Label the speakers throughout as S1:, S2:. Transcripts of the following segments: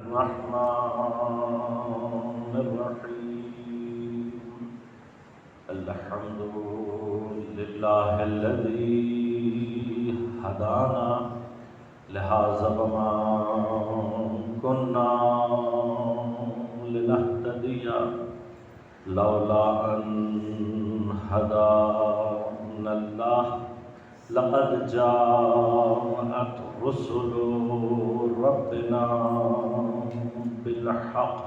S1: الرحمن الرحيم الحمد لله الذي هدانا لهذا وما كنا لنهتدي لولا أن هدانا الله لقد جاءت رسل ربنا بالحق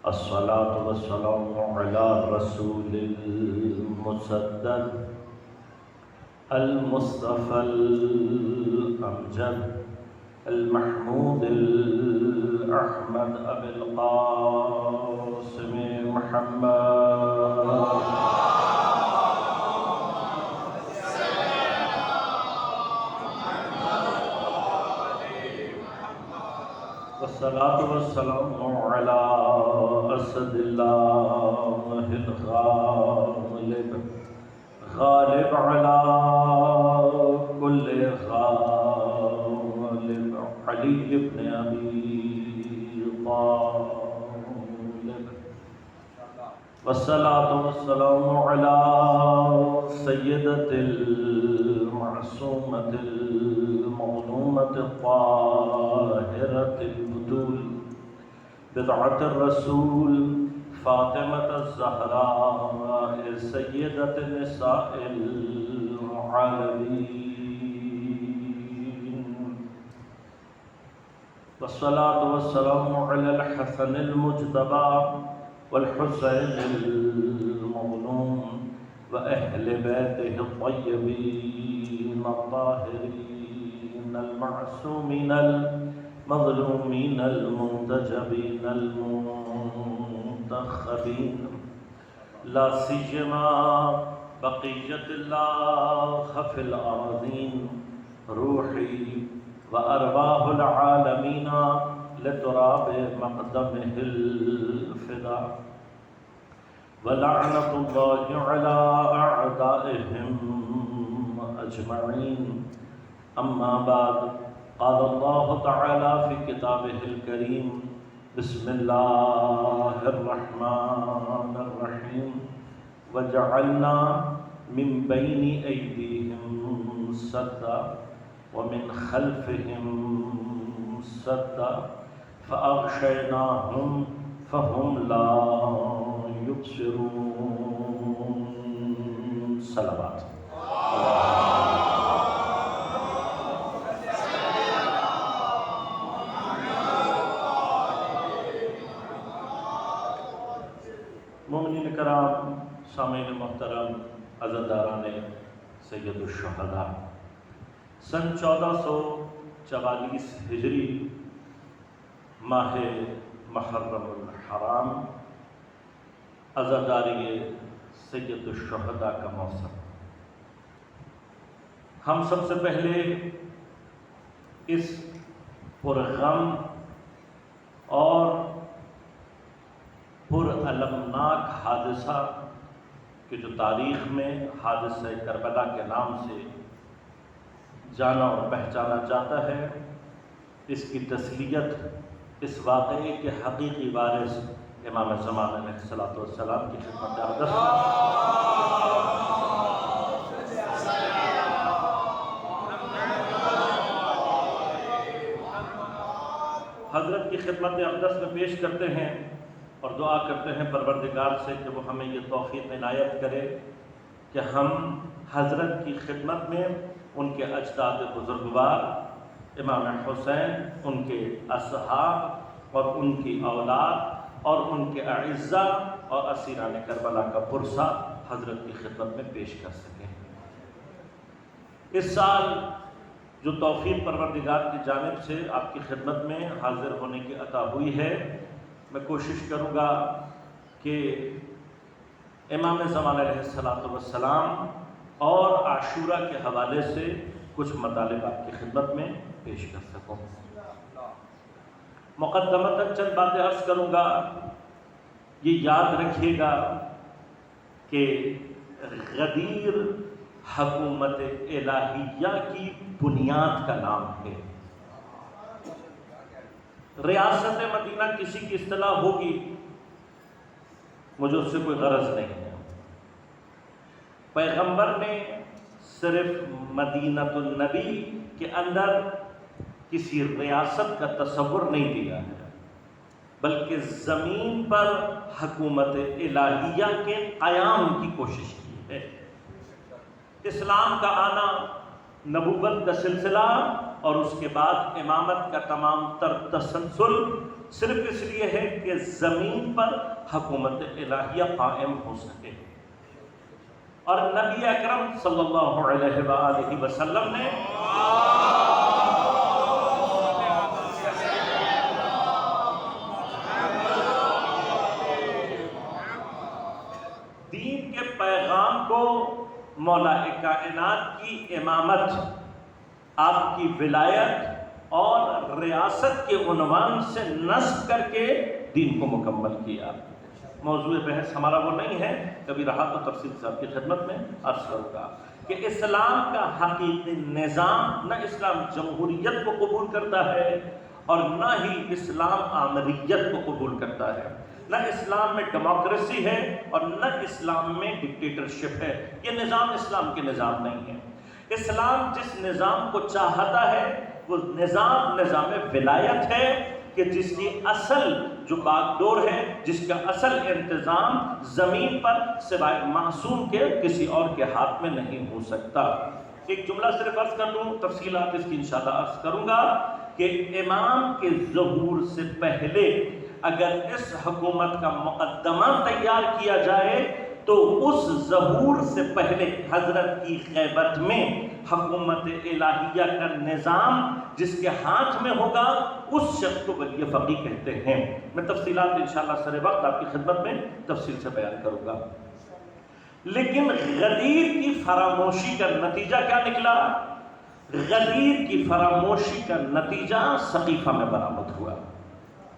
S1: الصلاة والسلام على الرسول المسدد المصطفى الأمجد المحمود الأحمد أبي القاسم محمد والصلاة والسلام على أسد الله الغالب غالب على كل غالب علي بن أبي طالب والصلاة والسلام على سيدة المعصومة المظلومة الطاهرة البتول بضعة الرسول فاطمة الزهراء سيدة نساء العالمين والصلاة والسلام على الحسن المجتبى والحسين المظلوم وأهل بيته الطيبين الطاهرين المعصومين المظلومين المنتجبين المنتخبين لا سيما بقية الله في الأرضين روحي وأرواح العالمين لتراب مقدمه الفداء ولعنة الله على أعدائهم أجمعين أما بعد قال الله تعالى في كتابه الكريم بسم الله الرحمن الرحيم وجعلنا من بين أيديهم سدا ومن خلفهم سدا فأغشيناهم فهم لا يبصرون صلوات مومنین کرام سامعین محترم عزاداران سید الشہداء سن 1444 ہجری ماہ محرم الحرام عزاداری سید الشہداء کا موسم ہم سب سے پہلے اس پرغم اور پرالمناک حادثہ کہ جو تاریخ میں حادثہ کربلا کے نام سے جانا اور پہچانا جاتا ہے اس کی تسلیت اس واقعے کے حقیقی وارث امام زمان علیہ السلام کی خدمت اقدس حضرت کی خدمت اقدس میں پیش کرتے ہیں اور دعا کرتے ہیں پروردگار سے کہ وہ ہمیں یہ توفیق عنایت کرے کہ ہم حضرت کی خدمت میں ان کے اجداد بزرگوار امام حسین ان کے اصحاب اور ان کی اولاد اور ان کے اعزاء اور اسیران کربلا کا پرسہ حضرت کی خدمت میں پیش کر سکیں۔ اس سال جو توفیق پروردگار کی جانب سے آپ کی خدمت میں حاضر ہونے کی عطا ہوئی ہے، میں کوشش کروں گا کہ امام زمان علیہ السلام اور عاشورہ کے حوالے سے کچھ مطالب آپ کی خدمت میں پیش کر سکوں۔ مقدمتاً چند باتیں عرض کروں گا۔ یہ یاد رکھیے گا کہ غدیر حکومت الہیہ کی بنیاد کا نام ہے۔ ریاست مدینہ کسی کی اصطلاح ہوگی، مجھے اس سے کوئی غرض نہیں ہے۔ پیغمبر نے صرف مدینہ النبی کے اندر کسی ریاست کا تصور نہیں دیا ہے، بلکہ زمین پر حکومت الہیہ کے قیام کی کوشش کی ہے۔ اسلام کا آنا، نبوت کا سلسلہ اور اس کے بعد امامت کا تمام تر تسلسل صرف اس لیے ہے کہ زمین پر حکومت الہیہ قائم ہو سکے۔ اور نبی اکرم صلی اللہ علیہ وآلہ وسلم نے دین کے پیغام کو مولا کائنات کی امامت، آپ کی ولایت اور ریاست کے عنوان سے نصب کر کے دین کو مکمل کیا۔ موضوع بحث ہمارا وہ نہیں ہے، کبھی رہا تو تفصیل سے آپ کی خدمت میں عرض کروں گا کہ اسلام کا حقیقی نظام نہ اسلام جمہوریت کو قبول کرتا ہے اور نہ ہی اسلام آمریت کو قبول کرتا ہے۔ نہ اسلام میں ڈیموکریسی ہے اور نہ اسلام میں ڈکٹیٹرشپ ہے۔ یہ نظام اسلام کے نظام نہیں ہے۔ اسلام جس نظام کو چاہتا ہے وہ نظام ولایت ہے، کہ جس کی اصل جو باغ ڈور ہے، جس کا اصل انتظام زمین پر سوائے معصوم کے کسی اور کے ہاتھ میں نہیں ہو سکتا۔ ایک جملہ صرف عرض کر دوں، تفصیلات اس کی انشاءاللہ عرض کروں گا کہ امام کے ظہور سے پہلے اگر اس حکومت کا مقدمہ تیار کیا جائے تو اس ظہور سے پہلے حضرت کی غیبت میں حکومت الہیہ کا نظام جس کے ہاتھ میں ہوگا اس شخص کو ولی فقیہ کہتے ہیں۔ میں تفصیلات انشاءاللہ سر وقت آپ کی خدمت میں تفصیل سے بیان کروں گا۔ لیکن غدیر کی فراموشی کا نتیجہ کیا نکلا؟ غدیر کی فراموشی کا نتیجہ سقیفہ میں برآمد ہوا۔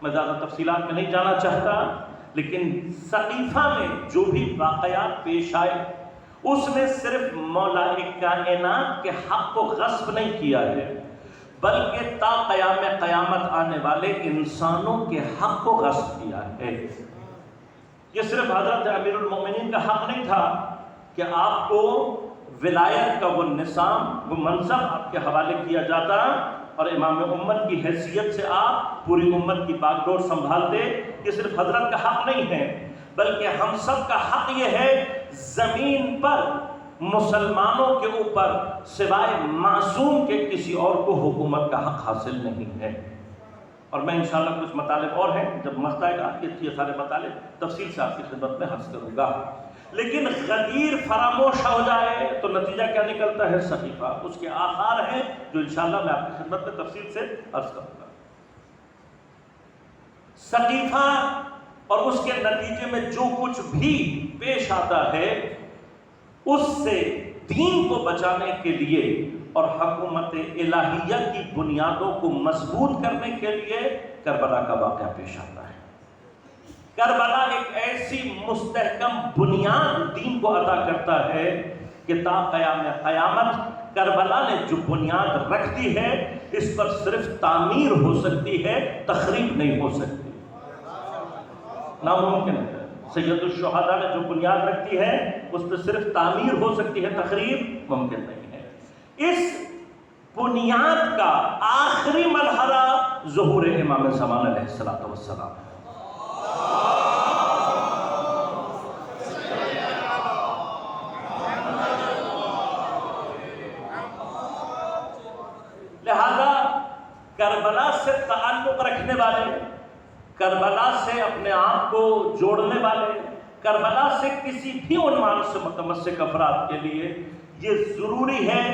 S1: میں زیادہ تفصیلات میں نہیں جانا چاہتا، لیکن سقیفہ میں جو بھی واقعات پیش آئے اس نے صرف مولا کائنات کے حق کو غصب نہیں کیا ہے، بلکہ تا قیام قیامت آنے والے انسانوں کے حق کو غصب کیا ہے۔ یہ صرف حضرت امیر المومنین کا حق نہیں تھا کہ آپ کو ولایت کا وہ نظام، وہ منصب آپ کے حوالے کیا جاتا اور امام امت کی حیثیت سے آپ پوری امت کی باغ ڈور سنبھالتے۔ یہ صرف حضرت کا حق نہیں ہے، بلکہ ہم سب کا حق یہ ہے زمین پر مسلمانوں کے اوپر سوائے معصوم کے کسی اور کو حکومت کا حق حاصل نہیں ہے۔ اور میں انشاءاللہ کچھ مطالب اور ہیں، جب وقت آئے گا یہ سارے مطالب تفصیل سے آپ کی خدمت میں عرض کروں گا۔ لیکن غدیر فراموش ہو جائے تو نتیجہ کیا نکلتا ہے؟ سقیفہ۔ اس کے آثار ہیں جو انشاءاللہ میں آپ کی خدمت میں تفصیل سے عرض کروں گا۔ سقیفہ اور اس کے نتیجے میں جو کچھ بھی پیش آتا ہے اس سے دین کو بچانے کے لیے اور حکومت الہیہ کی بنیادوں کو مضبوط کرنے کے لیے کربلا کا واقعہ پیش آتا ہے۔ کربلا ایک ایسی مستحکم بنیاد دین کو عطا کرتا ہے کہ تا قیام قیامت کربلا نے جو بنیاد رکھ دی ہے اس پر صرف تعمیر ہو سکتی ہے، تخریب نہیں ہو سکتی، ناممکن ہے۔ سید الشہداء نے جو بنیاد رکھتی ہے اس پہ صرف تعمیر ہو سکتی ہے، تخریب ممکن نہیں ہے۔ اس بنیاد کا آخری مرحلہ ظہور امام زمان علیہ السلام ہے۔ لہذا کربلا سے تعلق رکھنے والے، کربلا سے اپنے آپ کو جوڑنے والے، کربلا سے کسی بھی عنوان سے متمسک افراد کے لیے یہ ضروری ہے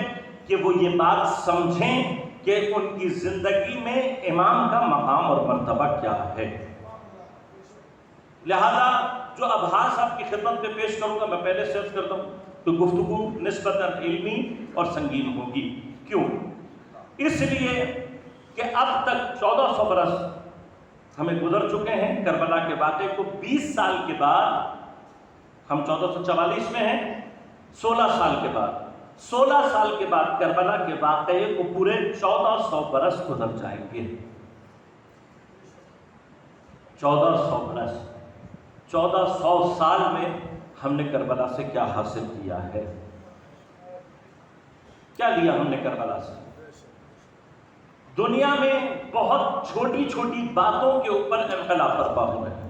S1: کہ وہ یہ بات سمجھیں کہ ان کی زندگی میں امام کا مقام اور مرتبہ کیا ہے۔ لہذا جو ابحاث آپ کی خدمت میں پیش کروں گا میں پہلے سے عرض کرتا ہوں تو گفتگو نسبتاً علمی اور سنگین ہوگی۔ کیوں؟ اس لیے کہ اب تک 1400 برس ہمیں گزر چکے ہیں کربلا کے واقعے کو۔ 20 سال کے بعد، ہم 1444 میں ہیں، 16 سال کے بعد کربلا کے واقعے کو پورے 1400 برس گزر جائیں گے۔ 1400 برس، 1400 سال میں ہم نے کربلا سے کیا حاصل کیا ہے؟ کیا لیا ہم نے کربلا سے؟ دنیا میں بہت چھوٹی چھوٹی باتوں کے اوپر انقلاب برپا ہو رہے ہیں،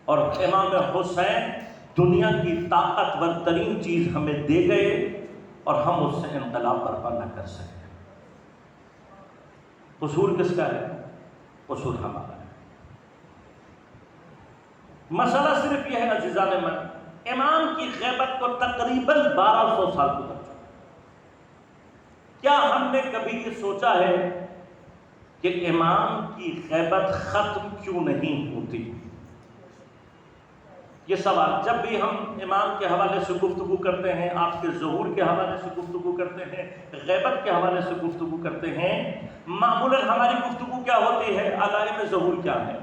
S1: اور امام حسین دنیا کی طاقتور ترین چیز ہمیں دے گئے اور ہم اس سے انقلاب برپا نہ کر سکے۔ قصور کس کا ہے؟ قصور ہمارا ہے۔ مسئلہ صرف یہ ہے عزیزان من، امام کی غیبت کو تقریباً 1200 سال گزر چکا۔ کیا ہم نے کبھی یہ سوچا ہے کہ امام کی غیبت ختم کیوں نہیں ہوتی؟ یہ سوال جب بھی ہم امام کے حوالے سے گفتگو کرتے ہیں، آپ کے ظہور کے حوالے سے گفتگو کرتے ہیں، غیبت کے حوالے سے گفتگو کرتے ہیں، معمولاً ہماری گفتگو کیا ہوتی ہے؟ علائم ظہور کیا ہے؟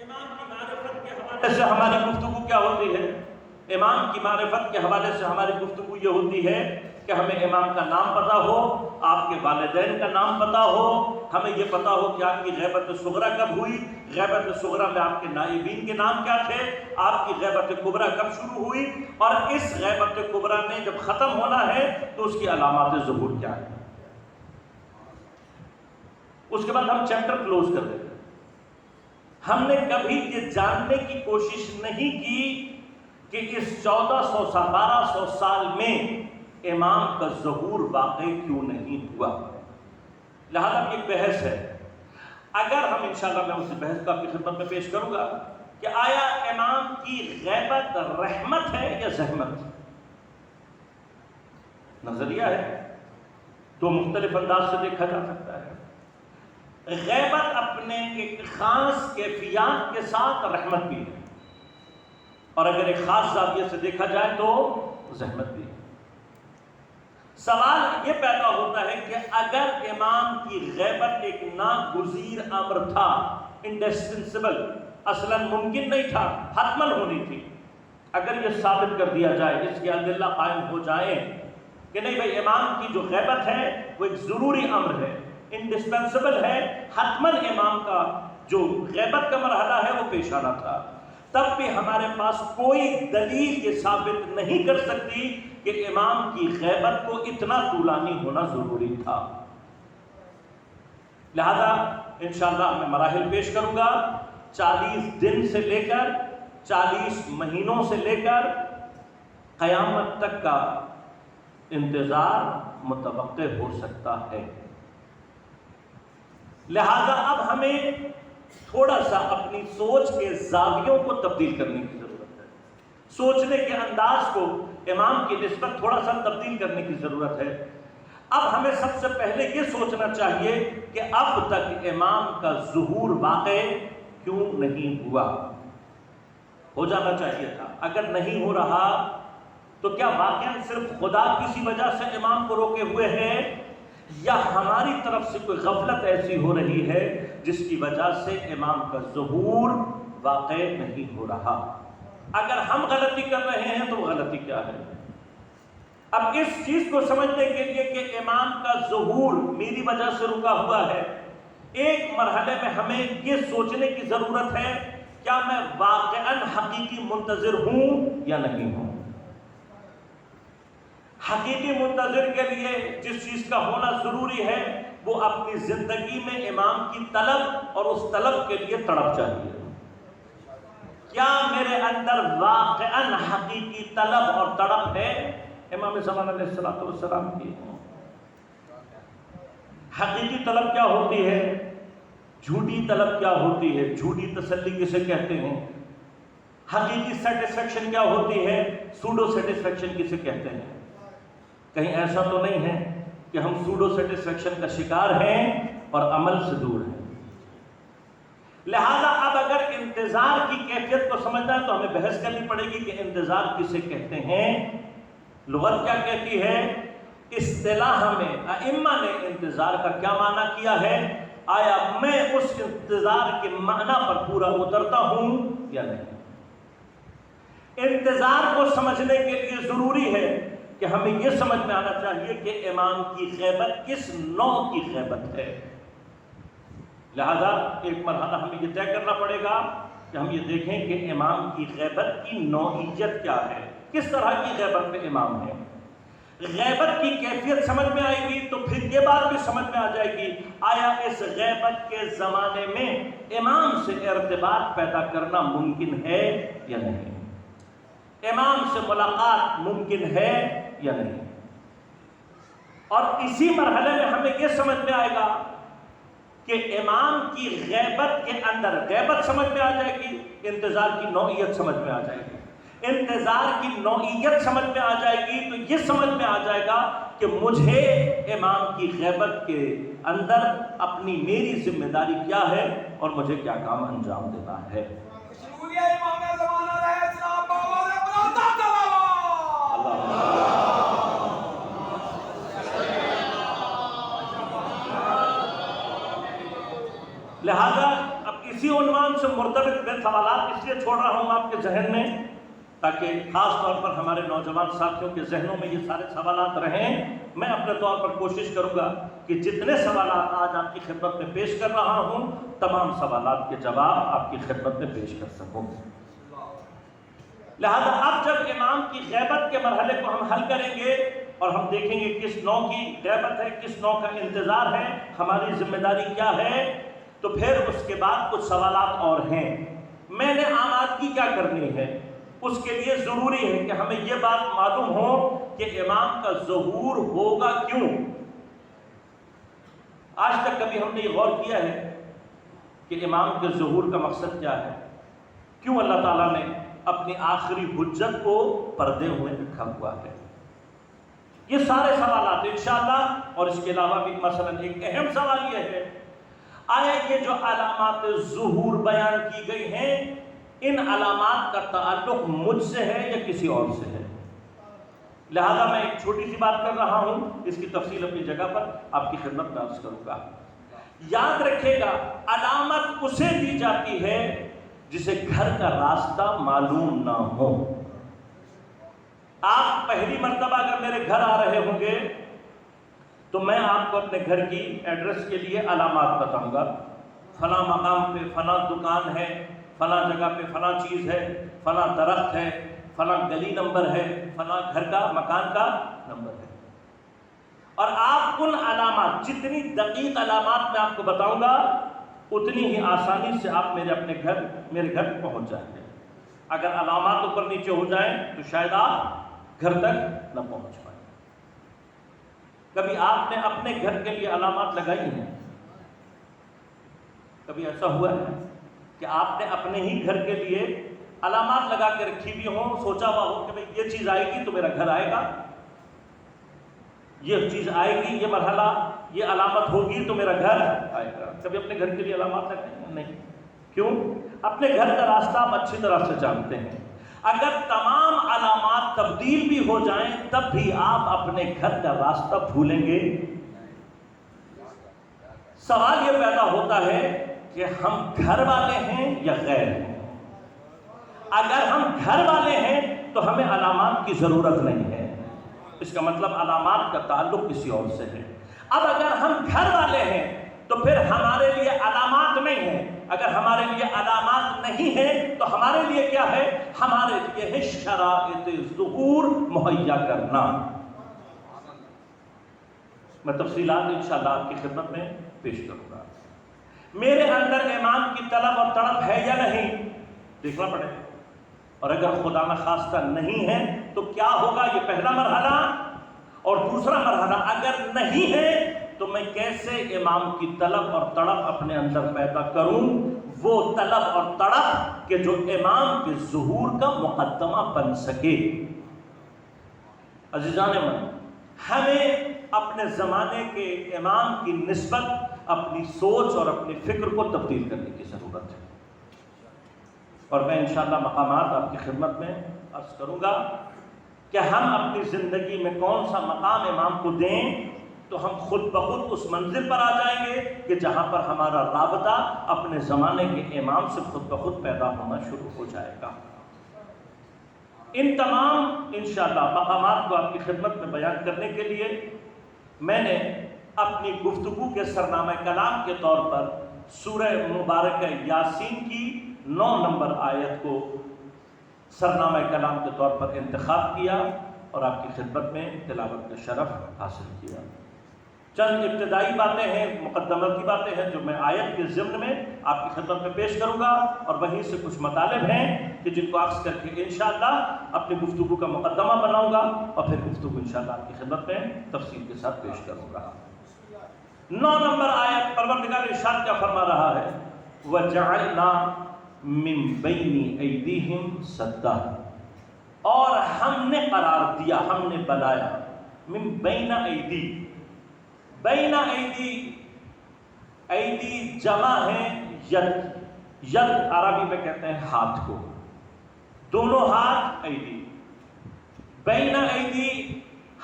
S1: امام کی معرفت کے حوالے سے ہماری گفتگو کیا ہوتی ہے؟ امام کی معرفت کے حوالے سے ہماری گفتگو یہ ہوتی ہے کہ ہمیں امام کا نام پتا ہو، آپ کے والدین کا نام پتا ہو، ہمیں یہ پتا ہو کہ آپ کی غیبت صغریٰ کب ہوئی، غیبت صغریٰ میں آپ کے نائبین کے نام کیا تھے، آپ کی غیبت کبریٰ کب شروع ہوئی، اور اس غیبت کبریٰ نے جب ختم ہونا ہے تو اس کی علامات ظہور کیا ہے۔ اس کے بعد ہم چیپٹر کلوز کر دیتے ہیں۔ ہم نے کبھی یہ جاننے کی کوشش نہیں کی کہ اس 1200 سال میں امام کا ظہور واقع کیوں نہیں ہوا۔ لہذا ایک بحث ہے، اگر ہم انشاءاللہ میں اس بحث کو آپ کی خدمت میں پیش کروں گا کہ آیا امام کی غیبت رحمت ہے یا زحمت؟ نظریہ ہے، دو مختلف انداز سے دیکھا جا سکتا ہے۔ غیبت اپنے ایک خاص کیفیات کے ساتھ رحمت بھی ہے، اور اگر ایک خاص زاویے سے دیکھا جائے تو زحمت بھی ہے۔ سوال یہ پیدا ہوتا ہے کہ اگر امام کی غیبت ایک ناگزیر امر تھا، انڈسپنسبل، اصلاً ممکن نہیں تھا، حتماً ہونی تھی، اگر یہ ثابت کر دیا جائے، اس کے ادلہ قائم ہو جائیں کہ نہیں بھائی امام کی جو غیبت ہے وہ ایک ضروری امر ہے، انڈسپنسبل ہے، حتماً امام کا جو غیبت کا مرحلہ ہے وہ پیش آنا تھا، تب بھی ہمارے پاس کوئی دلیل یہ ثابت نہیں کر سکتی کہ امام کی غیبت کو اتنا طولانی ہونا ضروری تھا۔ لہذا انشاءاللہ میں مراحل پیش کروں گا، 40 دن سے لے کر 40 مہینوں سے لے کر قیامت تک کا انتظار متوقع ہو سکتا ہے۔ لہذا اب ہمیں تھوڑا سا اپنی سوچ کے زاویوں کو تبدیل کرنے کی ضرورت ہے، سوچنے کے انداز کو امام کی نسبت تھوڑا سا تبدیل کرنے کی ضرورت ہے۔ اب ہمیں سب سے پہلے یہ سوچنا چاہیے کہ اب تک امام کا ظہور واقع کیوں نہیں ہوا؟ ہو جانا چاہیے تھا۔ اگر نہیں ہو رہا تو کیا واقعاً صرف خدا کسی وجہ سے امام کو روکے ہوئے ہے، یا ہماری طرف سے کوئی غفلت ایسی ہو رہی ہے جس کی وجہ سے امام کا ظہور واقع نہیں ہو رہا؟ اگر ہم غلطی کر رہے ہیں تو وہ غلطی کیا ہے؟ اب اس چیز کو سمجھنے کے لیے کہ امام کا ظہور میری وجہ سے رکا ہوا ہے، ایک مرحلے میں ہمیں یہ سوچنے کی ضرورت ہے کیا میں واقعاً حقیقی منتظر ہوں یا نہیں ہوں۔ حقیقی منتظر کے لیے جس چیز کا ہونا ضروری ہے وہ اپنی زندگی میں امام کی طلب اور اس طلب کے لیے تڑپ چاہیے۔ کیا میرے اندر واقعاً حقیقی طلب اور تڑپ ہے امام زمان علیہ السلام کی؟ حقیقی طلب کیا ہوتی ہے؟ جھوٹی طلب کیا ہوتی ہے؟ جھوٹی تسلی کسے کہتے ہیں؟ حقیقی سیٹسفیکشن کیا ہوتی ہے؟ سوڈو سیٹسفیکشن کسے کہتے ہیں؟ کہیں ایسا تو نہیں ہے کہ ہم سوڈو سیٹسفیکشن کا شکار ہیں اور عمل سے دور ہیں؟ لہذا اب اگر انتظار کی کیفیت کو سمجھنا ہے تو ہمیں بحث کرنی پڑے گی کہ انتظار کسے کہتے ہیں، لغت کیا کہتی ہے، اصطلاح میں ائمہ نے انتظار کا کیا معنی کیا ہے، آیا میں اس انتظار کے معنی پر پورا اترتا ہوں یا نہیں؟ انتظار کو سمجھنے کے لیے ضروری ہے کہ ہمیں یہ سمجھ میں آنا چاہیے کہ امام کی غیبت کس نوع کی غیبت ہے۔ لہذا ایک مرحلہ ہمیں یہ طے کرنا پڑے گا کہ ہم یہ دیکھیں کہ امام کی غیبت کی نوعیت کیا ہے، کس طرح کی غیبت میں امام ہے۔ غیبت کی کیفیت سمجھ میں آئے گی تو پھر یہ بات بھی سمجھ میں آ جائے گی، آیا اس غیبت کے زمانے میں امام سے ارتباط پیدا کرنا ممکن ہے یا نہیں، امام سے ملاقات ممکن ہے یا نہیں۔ اور اسی مرحلے میں ہمیں یہ سمجھ میں آئے گا کہ امام کی غیبت کے اندر غیبت سمجھ میں آ جائے گی، انتظار کی نوعیت سمجھ میں آ جائے گی۔ انتظار کی نوعیت سمجھ میں آ جائے گی تو یہ سمجھ میں آ جائے گا کہ مجھے امام کی غیبت کے اندر اپنی میری ذمہ داری کیا ہے اور مجھے کیا کام انجام دینا ہے۔ لہذا اب اسی عنوان سے مرتبط میں سوالات اس لیے چھوڑ رہا ہوں آپ کے ذہن میں تاکہ خاص طور پر ہمارے نوجوان ساتھیوں کے ذہنوں میں یہ سارے سوالات رہیں۔ میں اپنے طور پر کوشش کروں گا کہ جتنے سوالات آج آپ کی خدمت میں پیش کر رہا ہوں تمام سوالات کے جواب آپ کی خدمت میں پیش کر سکوں۔ لہذا اب جب امام کی غیبت کے مرحلے کو ہم حل کریں گے اور ہم دیکھیں گے کس نوع کی غیبت ہے، کس نوع کا انتظار ہے، ہماری ذمہ داری کیا ہے، تو پھر اس کے بعد کچھ سوالات اور ہیں۔ میں نے آمادگی کیا کرنی ہے؟ اس کے لیے ضروری ہے کہ ہمیں یہ بات معلوم ہو کہ امام کا ظہور ہوگا کیوں۔ آج تک کبھی ہم نے یہ غور کیا ہے کہ امام کے ظہور کا مقصد کیا ہے؟ کیوں اللہ تعالیٰ نے اپنی آخری حجت کو پردے ہوئے رکھا ہوا ہے؟ یہ سارے سوالات انشاءاللہ، اور اس کے علاوہ بھی مثلا ایک اہم سوال یہ ہے، آیا یہ جو علامات ظہور بیان کی گئی ہیں ان علامات کا تعلق مجھ سے ہے یا کسی اور سے ہے؟ لہذا میں ایک چھوٹی سی بات کر رہا ہوں، اس کی تفصیل اپنی جگہ پر آپ کی خدمت میں عرض کروں گا۔ یاد رکھے گا علامت اسے دی جاتی ہے جسے گھر کا راستہ معلوم نہ ہو۔ آپ پہلی مرتبہ اگر میرے گھر آ رہے ہوں گے تو میں آپ کو اپنے گھر کی ایڈریس کے لیے علامات بتاؤں گا، فلاں مقام پہ فلاں دکان ہے، فلاں جگہ پہ فلاں چیز ہے، فلاں درخت ہے، فلاں گلی نمبر ہے، فلاں گھر کا مکان کا نمبر ہے۔ اور آپ ان علامات، جتنی دقیق علامات میں آپ کو بتاؤں گا اتنی ہی آسانی سے آپ میرے گھر پہنچ جائیں گے۔ اگر علامات اوپر نیچے ہو جائیں تو شاید آپ گھر تک نہ پہنچ پائیں۔ کبھی آپ نے اپنے گھر کے لیے علامات لگائی ہیں؟ کبھی ایسا ہوا ہے کہ آپ نے اپنے ہی گھر کے لیے علامات لگا کے رکھی بھی ہوں، سوچا ہوا ہو کہ بھئی یہ چیز آئے گی تو میرا گھر آئے گا، یہ چیز آئے گی، یہ مرحلہ، یہ علامت ہوگی تو میرا گھر آئے گا؟ کبھی اپنے گھر کے لیے علامات لگائیں ہیں؟ نہیں۔ کیوں؟ اپنے گھر کا راستہ آپ اچھی طرح سے جانتے ہیں۔ اگر تمام علامات تبدیل بھی ہو جائیں تب بھی آپ اپنے گھر کا راستہ بھولیں گے؟ سوال یہ پیدا ہوتا ہے کہ ہم گھر والے ہیں یا غیر ہیں؟ اگر ہم گھر والے ہیں تو ہمیں علامات کی ضرورت نہیں ہے، اس کا مطلب علامات کا تعلق کسی اور سے ہے۔ اب اگر ہم گھر والے ہیں تو پھر ہمارے لیے علامات نہیں ہیں، اگر ہمارے لیے علامات نہیں ہیں تو ہمارے لیے کیا ہے؟ ہمارے لیے ہے شرائط ظہور مہیا کرنا۔ میں تفصیلات انشاءاللہ آپ کی خدمت میں پیش کروں گا۔ میرے اندر امام کی طلب اور تڑپ ہے یا نہیں دیکھنا پڑے گا، اور اگر خدا نخواستہ نہیں ہے تو کیا ہوگا؟ یہ پہلا مرحلہ۔ اور دوسرا مرحلہ اگر نہیں ہے تو میں کیسے امام کی طلب اور تڑپ اپنے اندر پیدا کروں، وہ طلب اور تڑپ کہ جو امام کے ظہور کا مقدمہ بن سکے۔ عزیزان من، ہمیں اپنے زمانے کے امام کی نسبت اپنی سوچ اور اپنی فکر کو تبدیل کرنے کی ضرورت ہے، اور میں انشاءاللہ مقامات آپ کی خدمت میں عرض کروں گا کہ ہم اپنی زندگی میں کون سا مقام امام کو دیں تو ہم خود بخود اس منزل پر آ جائیں گے کہ جہاں پر ہمارا رابطہ اپنے زمانے کے امام سے خود بخود پیدا ہونا شروع ہو جائے گا۔ ان تمام انشاءاللہ مقامات کو آپ کی خدمت میں بیان کرنے کے لیے میں نے اپنی گفتگو کے سرنامہ کلام کے طور پر سورہ مبارکہ یاسین کی 9 نمبر آیت کو سرنامہ کلام کے طور پر انتخاب کیا اور آپ کی خدمت میں تلاوت کا شرف حاصل کیا۔ چند ابتدائی باتیں ہیں، مقدماتی باتیں ہیں جو میں آیت کے ضمن میں آپ کی خدمت میں پیش کروں گا، اور وہیں سے کچھ مطالب ہیں کہ جن کو عکس کر کے انشاءاللہ اپنی گفتگو کا مقدمہ بناؤں گا اور پھر گفتگو انشاءاللہ آپ کی خدمت میں تفصیل کے ساتھ پیش کروں گا۔ 9 نمبر آیت پروردگار ارشاد کیا فرما رہا ہے؟ وَجَعَلْنَا مِن بَيْنِ أَيْدِيهِمْ سَدًّا، اور ہم نے قرار دیا، ہم نے بنایا، من بین ایدی، بین ایدی، ایدی جمع ہے ید، ید عربی میں کہتے ہیں ہاتھ کو، دونوں ہاتھ ایدی، بین ایدی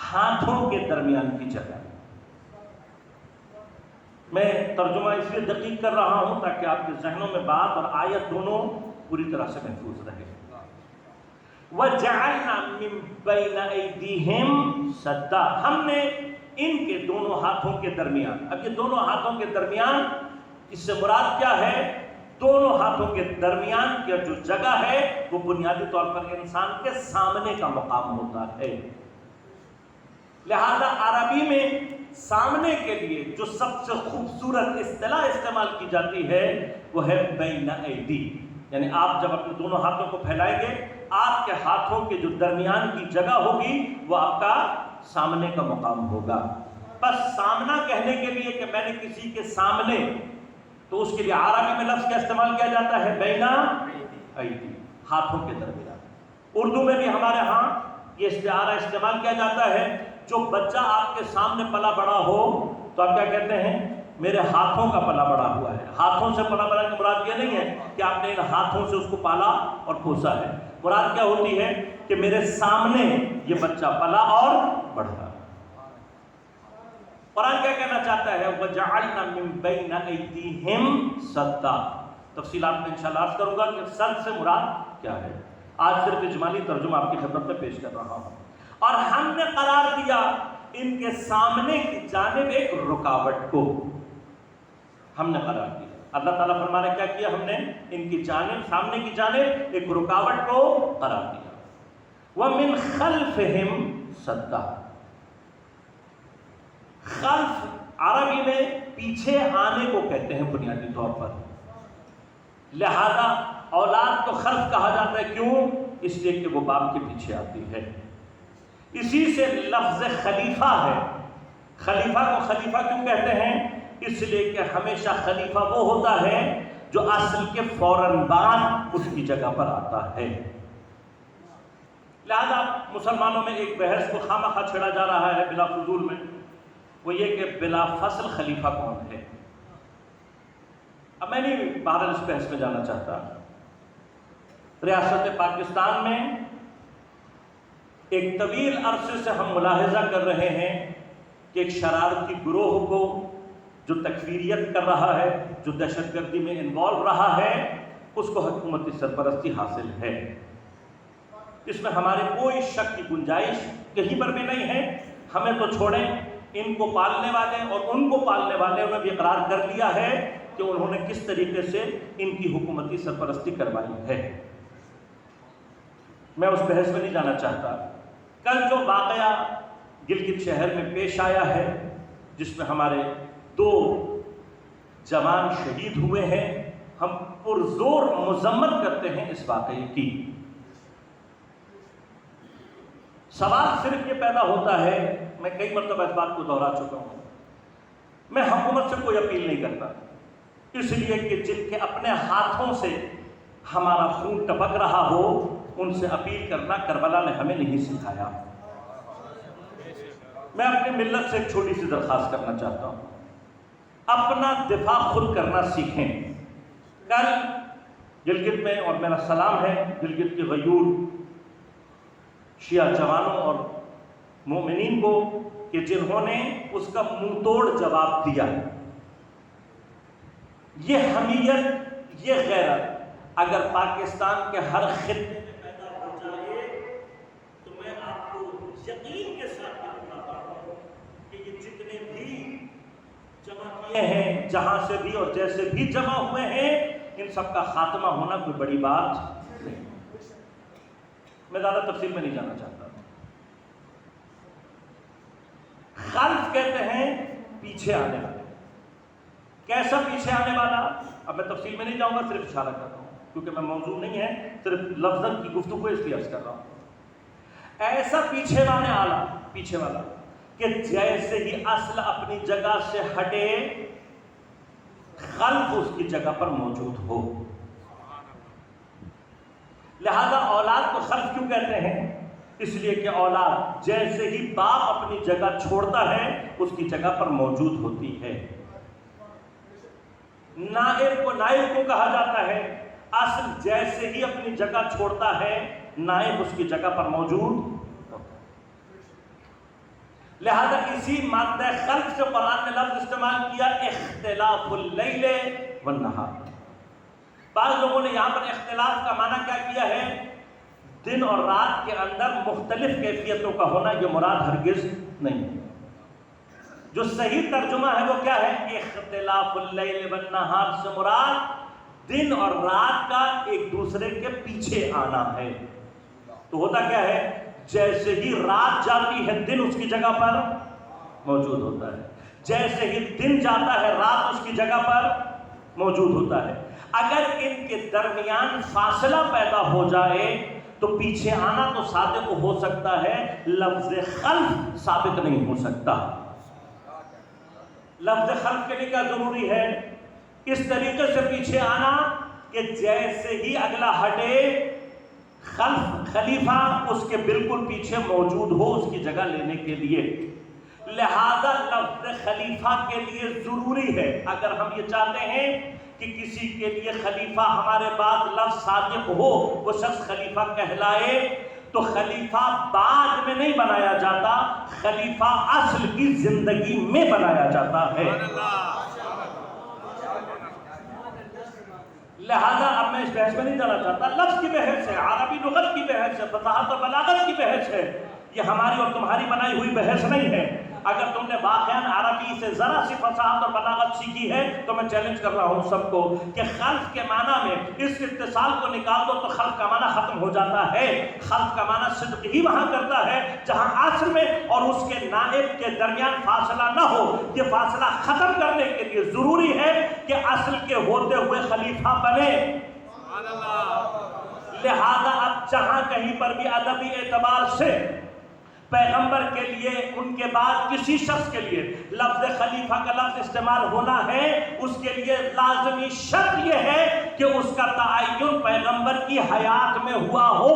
S1: ہاتھوں کے درمیان کی جگہ۔ میں ترجمہ اس لیے دقیق کر رہا ہوں تاکہ آپ کے ذہنوں میں بات اور آیت دونوں پوری طرح سے محفوظ رہے۔ وَجَعَلْنَا مِن بَيْنَ أَيْدِيهِمْ سَدًّا، ہم نے ان کے دونوں ہاتھوں کے درمیان، اب یہ دونوں ہاتھوں کے درمیان اس سے مراد کیا ہے؟ دونوں ہاتھوں کے درمیان کی جو جگہ ہے وہ بنیادی طور پر انسان کے سامنے کا مقام ہوتا ہے۔ لہذا عربی میں سامنے کے لیے جو سب سے خوبصورت اصطلاح استعمال کی جاتی ہے وہ ہے بین ایدی، یعنی آپ جب اپنے دونوں ہاتھوں کو پھیلائیں گے، آپ کے ہاتھوں کے جو درمیان کی جگہ ہوگی وہ آپ کا سامنے کا مقام ہوگا۔ بس سامنا کہنے کے لیے کہ میں نے کسی کے سامنے، تو اس کے لیے عربی میں لفظ کا استعمال کیا جاتا ہے بین ایدی، ہاتھوں کے درمیان۔ اردو میں بھی ہمارے ہاں یہ استعارہ استعمال کیا جاتا ہے، جو بچہ آپ کے سامنے پلا بڑا ہو تو آپ کیا کہتے ہیں؟ میرے ہاتھوں کا پلا بڑا ہوا ہے۔ ہاتھوں سے پلا بڑا کی مراد یہ نہیں ہے کہ آپ نے ان ہاتھوں سے اس کو پالا اور پوسا ہے، مراد کیا ہوتی ہے کہ میرے سامنے یہ بچہ پلا اور بڑھا۔ قرآن کیا کہنا چاہتا ہے؟ وَجَعَلْنَا مِن بَيْنَ أَيْدِيهِمْ سَدًّا، تفصیلات میں انشاءاللہ عرض کروں گا کہ سد سے مراد کیا ہے۔ آج صرف اجمالی ترجمہ آپ کی خدمت میں پیش کر رہا ہوں۔ اور ہم نے قرار دیا ان کے سامنے کی جانب ایک رکاوٹ کو، ہم نے قرار دیا۔ اللہ تعالیٰ فرما رہے کیا کیا ہم نے؟ ان کی جانب، سامنے کی جانب ایک رکاوٹ کو قرار دیا۔ وَمِنْ خَلْفِهِمْ سَدًّا، خلف عربی میں پیچھے آنے کو کہتے ہیں بنیادی طور پر، لہذا اولاد کو خلف کہا جاتا ہے، کیوں؟ اس لیے کہ وہ باپ کے پیچھے آتی ہے۔ اسی سے لفظ خلیفہ ہے، خلیفہ کو خلیفہ کیوں کہتے ہیں؟ اس لیے کہ ہمیشہ خلیفہ وہ ہوتا ہے جو اصل کے فوراً بعد اس کی جگہ پر آتا ہے۔ لہذا مسلمانوں میں ایک بحث کو خامخواہ چھڑا جا رہا ہے بلا فضول میں، وہ یہ کہ بلا فصل خلیفہ کون ہے۔ اب میں نہیں بہرحال اس بحث میں جانا چاہتا۔ ریاست پاکستان میں ایک طویل عرصے سے ہم ملاحظہ کر رہے ہیں کہ ایک شرارتی گروہ کو جو تکفیریت کر رہا ہے، جو دہشت گردی میں انوالو رہا ہے، اس کو حکومتی سرپرستی حاصل ہے۔ اس میں ہمارے کوئی شک کی گنجائش کہیں پر بھی نہیں ہے۔ ہمیں تو چھوڑیں، ان کو پالنے والے اور ان کو پالنے والے نے بھی اقرار کر لیا ہے کہ انہوں نے کس طریقے سے ان کی حکومتی سرپرستی کروائی ہے۔ میں اس بحث میں نہیں جانا چاہتا۔ کل جو واقعہ گلگت شہر میں پیش آیا ہے، جس میں ہمارے 2 جوان شہید ہوئے ہیں، ہم پرزور مذمت کرتے ہیں اس واقعے کی۔ سوال صرف یہ پیدا ہوتا ہے، میں کئی مرتبہ اس بات کو دہرا چکا ہوں، میں حکومت سے کوئی اپیل نہیں کرتا، اس لیے کہ جن کے اپنے ہاتھوں سے ہمارا خون ٹپک رہا ہو ان سے اپیل کرنا کربلا نے ہمیں نہیں سکھایا۔ میں اپنی ملت سے ایک چھوٹی سی درخواست کرنا چاہتا ہوں، اپنا دفاع خود کرنا سیکھیں۔ کل گلگت میں، اور میرا سلام ہے گلگت کے غیور شیعہ جوانوں اور مومنین کو کہ جنہوں نے اس کا منہ توڑ جواب دیا۔ یہ حمیت، یہ غیرت اگر پاکستان کے ہر خطے میں پیدا ہو جائے تو میں آپ کو یقین کے ساتھ بتاتا ہوں کہ یہ جتنے بھی جمع کیے ہیں، جہاں سے بھی اور جیسے بھی جمع ہوئے ہیں ان سب کا خاتمہ ہونا کوئی بڑی بات نہیں۔ میں زیادہ تفصیل میں نہیں جانا چاہتا۔ خلف کہتے ہیں پیچھے آنے والے۔ کیسا پیچھے آنے والا؟ اب میں تفصیل میں نہیں جاؤں گا، صرف اشارہ کر رہا ہوں کیونکہ میں موضوع نہیں ہے، صرف لفظ کی گفتگو اس لیے عرض کر رہا ہوں۔ ایسا پیچھے والا کہ جیسے ہی اصل اپنی جگہ سے ہٹے خلف اس کی جگہ پر موجود ہو۔ لہذا اولاد کو خلف کیوں کہتے ہیں؟ اس لیے کہ اولاد جیسے ہی باپ اپنی جگہ چھوڑتا ہے اس کی جگہ پر موجود ہوتی ہے۔ نائب کو نائب کو کہا جاتا ہے، اصل جیسے ہی اپنی جگہ چھوڑتا ہے نائب اس کی جگہ پر موجود ہوتا ہے۔ لہذا اسی مادہ خلف سے قرآن نے لفظ استعمال کیا اختلاف اللیل والنہار۔ بعض لوگوں نے یہاں پر اختلاف کا معنی کیا کیا ہے؟ دن اور رات کے اندر مختلف کیفیتوں کا ہونا، یہ مراد ہرگز نہیں ہے۔ جو صحیح ترجمہ ہے وہ کیا ہے؟ اختلاف اللیل والنہار سے مراد دن اور رات کا ایک دوسرے کے پیچھے آنا ہے۔ تو ہوتا کیا ہے؟ جیسے ہی رات جاتی ہے دن اس کی جگہ پر موجود ہوتا ہے، جیسے ہی دن جاتا ہے رات اس کی جگہ پر موجود ہوتا ہے۔ اگر ان کے درمیان فاصلہ پیدا ہو جائے تو پیچھے آنا تو صادق ہو سکتا ہے، لفظ خلف ثابت نہیں ہو سکتا۔ لفظ خلف کے لیے کیا ضروری ہے؟ اس طریقے سے پیچھے آنا کہ جیسے ہی اگلا ہٹے خلیفہ اس کے بالکل پیچھے موجود ہو اس کی جگہ لینے کے لیے۔ لہذا لفظ خلیفہ کے لیے ضروری ہے، اگر ہم یہ چاہتے ہیں کہ کسی کے لیے خلیفہ ہمارے بعد لفظ صادق ہو، وہ شخص خلیفہ کہلائے، تو خلیفہ بعد میں نہیں بنایا جاتا، خلیفہ اصل کی زندگی میں بنایا جاتا ہے۔ لہذا اب میں اس بحث میں نہیں جانا چاہتا، لفظ کی بحث ہے، عربی لغت کی بحث ہے، فصاحت و بلاغت کی بحث ہے، یہ ہماری اور تمہاری بنائی ہوئی بحث نہیں ہے۔ اگر تم نے واقعاً عربی سے ذرا سی فصاحت اور بلاغت سیکھی ہے تو میں چیلنج کر رہا ہوں سب کو کہ خلف کے معنی میں اس اتصال کو نکال دو تو خلف کا معنی ختم ہو جاتا ہے۔ خلف کا معنی صدق ہی وہاں کرتا ہے جہاں اصل میں اور اس کے نائب کے درمیان فاصلہ نہ ہو۔ یہ فاصلہ ختم کرنے کے لیے ضروری ہے کہ اصل کے ہوتے ہوئے خلیفہ بنے۔ لہذا اب جہاں کہیں پر بھی ادبی اعتبار سے پیغمبر کے لیے ان کے بعد کسی شخص کے لیے لفظ خلیفہ کا لفظ استعمال ہونا ہے، اس کے لیے لازمی شرط یہ ہے کہ اس کا تعین پیغمبر کی حیات میں ہوا ہو۔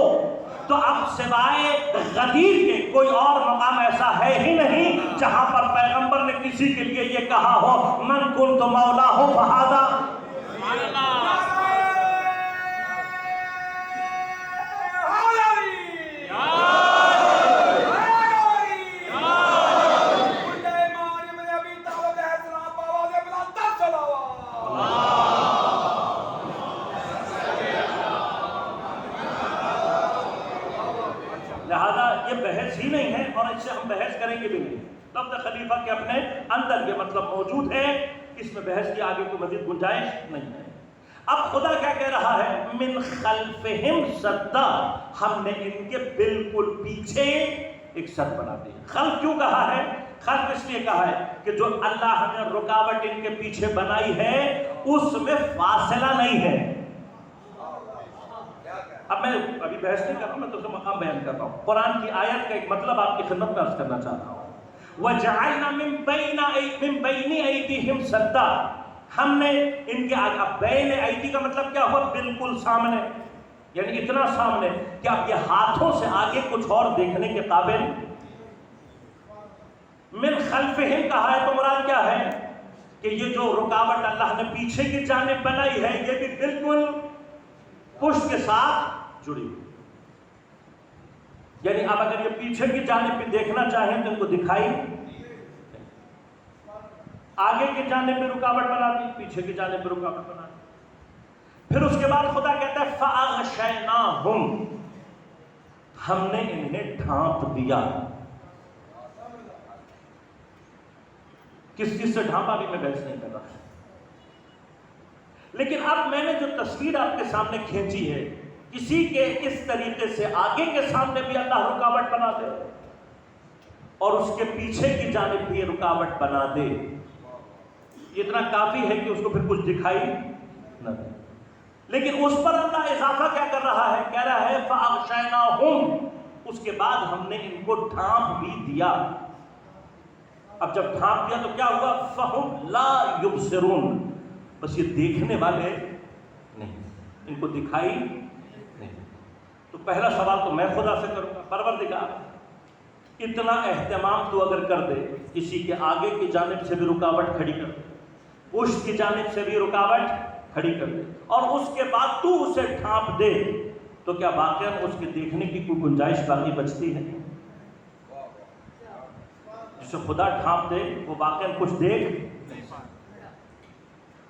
S1: تو اب سوائے غدیر کے کوئی اور مقام ایسا ہے ہی نہیں جہاں پر پیغمبر نے کسی کے لیے یہ کہا ہو من کنت مولا ہو فہذا۔ بحث ہی نہیں ہے اور اس سے ہم بحث کریں گے بھی نہیں۔ لفظ خلیفہ کے اپنے اندر یہ مطلب موجود ہے، اس میں بحث کی آگے کوئی مزید گنجائش نہیں ہے۔ اب خدا کیا کہہ رہا ہے؟ من خلفہم سدا، ہم نے ان کے بالکل پیچھے ایک سد بنا دی۔ خلف کیوں کہا ہے؟ خلف اس لیے کہا ہے کہ جو اللہ نے رکاوٹ ان کے پیچھے بنائی ہے اس میں فاصلہ نہیں ہے۔ اب میں ابھی بحث نہیں کر رہا ہوں، میں تو اسے مقام بیان کر رہا ہوں۔ قرآن کی آیت کا ایک مطلب آپ کی خدمت میں عرض کرنا چاہتا ہوں۔ وَجَعَلْنَا مِن بَيْنِ أَيْدِيهِمْ سَدًّا، ہم نے ان کے آگے، اب بین ایدی کا مطلب کیا ہوا؟ بالکل سامنے، یعنی اتنا سامنے کہ اب یہ ہاتھوں سے آگے کچھ اور دیکھنے کے قابل۔ من خلفہم کہا ہے تو مراد کیا ہے؟ کہ یہ جو رکاوٹ اللہ نے پیچھے کی جانب بنائی ہے یہ بھی بالکل پشت کے ساتھ جڑی ہوئی، یعنی اب اگر یہ پیچھے کی جانب بھی دیکھنا چاہیں تو ان کو دکھائی، آگے کی جانب بھی رکاوٹ بنا دی، پیچھے کی جانب بھی رکاوٹ بنا دی۔ پھر اس کے بعد خدا کہتا ہے فَأَغْشَيْنَاهُمْ، ہم نے انہیں ڈھانپ دیا۔ کس چیز سے ڈھانپا بھی میں بحث نہیں کر رہا، لیکن اب میں نے جو تصویر آپ کے سامنے کھینچی ہے، کسی کے اس طریقے سے آگے کے سامنے بھی اللہ رکاوٹ بنا دے اور اس کے پیچھے کی جانب بھی رکاوٹ بنا دے، اتنا کافی ہے کہ اس کو پھر کچھ دکھائی نہ دے۔ لیکن اس پر اللہ اضافہ کیا کر رہا ہے؟ کہہ رہا ہے فَأَغْشَيْنَاهُمْ، اس کے بعد ہم نے ان کو ڈھانپ بھی دیا۔ اب جب ڈھانپ دیا تو کیا ہوا؟ فَهُمْ لَا يُبْصِرُونَ، بس یہ دیکھنے والے نہیں، ان کو دکھائی نہیں۔ تو پہلا سوال تو میں خدا سے کروں گا، پروردگار اتنا اہتمام تو اگر کر دے، کسی کے آگے کی جانب سے بھی رکاوٹ کھڑی کر دے، پشت کی جانب سے بھی رکاوٹ کھڑی کر دے، اور اس کے بعد تو اسے ڈھانپ دے، تو کیا واقعاً اس کے دیکھنے کی کوئی گنجائش باقی بچتی ہے؟ جسے خدا ڈھانپ دے وہ واقعاً کچھ دیکھ۔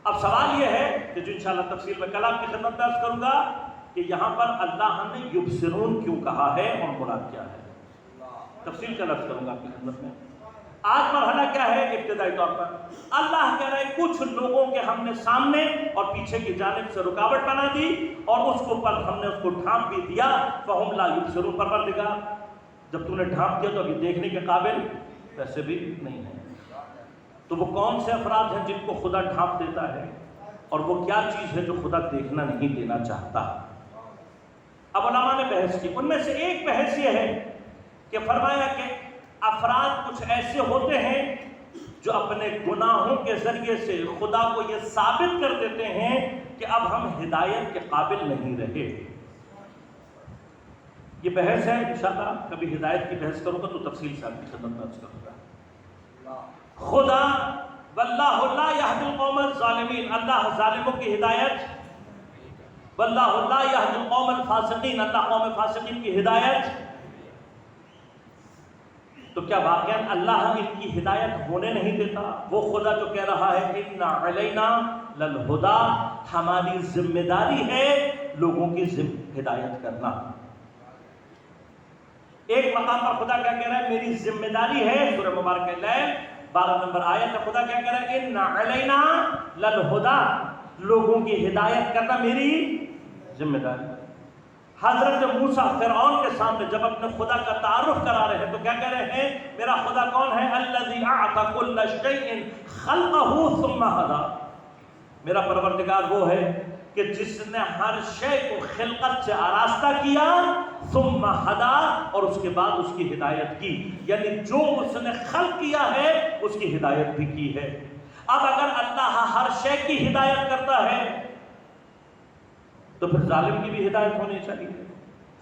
S1: اب سوال یہ ہے کہ جو انشاءاللہ تفصیل میں کل آپ کی خدمت درس کروں گا کہ یہاں پر اللہ نے یبصرون کیوں کہا ہے اور مراد کیا ہے، تفصیل کا لفظ کروں گا آپ کی خدمت میں۔ آج مرحلہ کیا ہے؟ ابتدائی طور پر اللہ کہہ رہے ہیں کچھ لوگوں کے ہم نے سامنے اور پیچھے کی جانب سے رکاوٹ بنا دی اور اس کو پر ہم نے اس کو ڈھانپ بھی دیا، فَهُمْ لَا يُبْصِرُونَ، پروردگار جب تو نے ڈھانپ دیا تو ابھی دیکھنے کے قابل ویسے بھی نہیں ہے۔ تو وہ کون سے افراد ہیں جن کو خدا ڈھانپ دیتا ہے، اور وہ کیا چیز ہے جو خدا دیکھنا نہیں دینا چاہتا؟ اب علماء نے بحث کی، ان میں سے ایک بحث یہ ہے کہ فرمایا کہ افراد کچھ ایسے ہوتے ہیں جو اپنے گناہوں کے ذریعے سے خدا کو یہ ثابت کر دیتے ہیں کہ اب ہم ہدایت کے قابل نہیں رہے۔ یہ بحث ہے، انشاءاللہ کبھی ہدایت کی بحث کروں گا تو تفصیل سے آپ کی خدمت میں عرض کروں گا۔ خدا واللہ لا یہدی القوم الظالمین، اللہ ظالموں کی ہدایت، واللہ لا یہدی القوم الفاسقین، اللہ قوم فاسقین کی ہدایت۔ تو کیا واقعاً اللہ ان کی ہدایت ہونے نہیں دیتا؟ وہ خدا جو کہہ رہا ہے اِنَّ عَلَيْنَا لَلْهُدَىٰ، ہماری ذمہ داری ہے لوگوں کی ہدایت کرنا۔ ایک مقام پر خدا کیا کہہ رہا ہے؟ میری ذمہ داری ہے، سورہ مبارکہ لیل 12 نمبر آیت میں خدا کیا کہہ رہا ہے؟ اِنَّ عَلَيْنَا لَلْهُدَىٰ، لوگوں کی ہدایت کرنا میری ذمہ داری۔ حضرت موسیٰ فرعون کے سامنے جب اپنے خدا کا تعارف کرا رہے ہیں تو کیا کہہ رہے ہیں؟ میرا خدا کون ہے؟ الذی اعطى كل شیء خلقه ثم هدى، میرا پروردگار وہ ہے کہ جس نے ہر شے کو خلقت سے آراستہ کیا، ثم هدى، اور اس کے بعد اس کی ہدایت کی، یعنی جو اس نے خلق کیا ہے اس کی ہدایت بھی کی ہے۔ اب اگر اللہ ہر شے کی ہدایت کرتا ہے تو پھر ظالم کی بھی ہدایت ہونی چاہیے،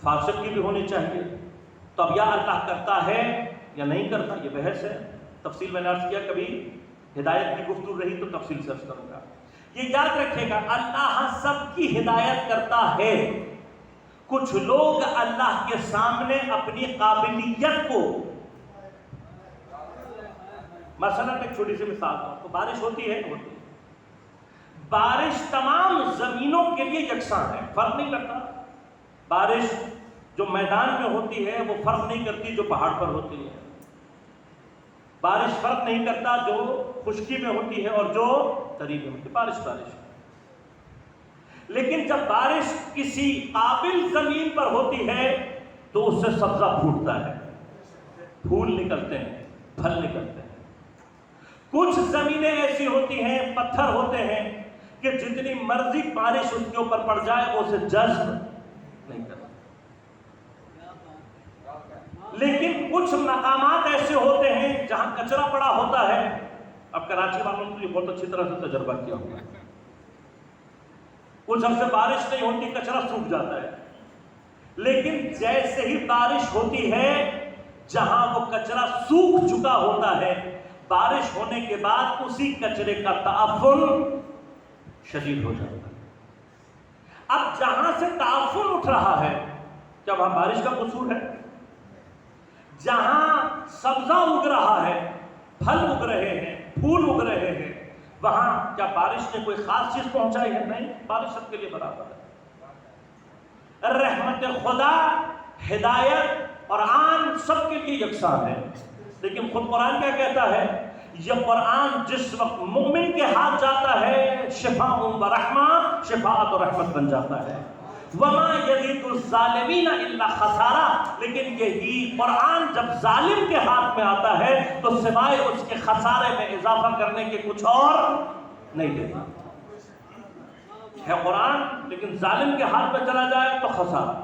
S1: فاسق کی بھی ہونی چاہیے۔ تو اب یا اللہ کرتا ہے یا نہیں کرتا، یہ بحث ہے، تفصیل میں نے عرض کیا، کبھی ہدایت کی گفتگو رہی تو تفصیل سے عرض کروں گا۔ یہ یاد رکھے گا اللہ سب کی ہدایت کرتا ہے، کچھ لوگ اللہ کے سامنے اپنی قابلیت کو، مثلا ایک چھوٹی سی مثال تو بارش ہوتی ہے، بارش تمام زمینوں کے لیے یکساں ہے، فرق نہیں کرتا۔ بارش جو میدان میں ہوتی ہے وہ فرق نہیں کرتی جو پہاڑ پر ہوتی ہے، بارش فرق نہیں کرتا جو خشکی میں ہوتی ہے اور جو تری میں ہوتی ہے، بارش بارش۔ لیکن جب بارش کسی قابل زمین پر ہوتی ہے تو اس سے سبزہ پھوٹتا ہے، پھول نکلتے ہیں، پھل نکلتے ہیں۔ کچھ زمینیں ایسی ہوتی ہیں، پتھر ہوتے ہیں کہ جتنی مرضی بارش اس کے اوپر پڑ جائے وہ اسے جذب نہیں کرتا۔ لیکن کچھ مقامات ایسے ہوتے ہیں جہاں کچرا پڑا ہوتا ہے، اب کراچی والوں نے یہ بہت اچھی طرح سے تجربہ کیا ہوگا، کچھ عرصے بارش نہیں ہوتی، کچرا سوکھ جاتا ہے، لیکن جیسے ہی بارش ہوتی ہے جہاں وہ کچرا سوکھ چکا ہوتا ہے، بارش ہونے کے بعد اسی کچرے کا تعفن شدید ہو جاتا ہے۔ اب جہاں سے تعفن اٹھ رہا ہے کیا وہاں بارش کا قصور ہے؟ جہاں سبزہ اگ رہا ہے، پھل اگ رہے ہیں، پھول اگ رہے ہیں، وہاں کیا بارش نے کوئی خاص چیز پہنچائی ہے؟ نہیں، بارش سب کے لیے برابر ہے۔ رحمت خدا، ہدایت اور آن سب کے لیے یکساں ہے، لیکن خود قرآن کیا کہتا ہے؟ یہ قرآن جس وقت مومن کے ہاتھ جاتا ہے شفاء و رحمہ، شفاعت و رحمت بن جاتا ہے۔ وما یزید الظالمین الا خسارا، لیکن یہی قرآن جب ظالم کے ہاتھ میں آتا ہے تو سوائے اس کے خسارے میں اضافہ کرنے کے کچھ اور نہیں دیتا ہے قرآن، لیکن ظالم کے ہاتھ میں چلا جائے تو خسارہ۔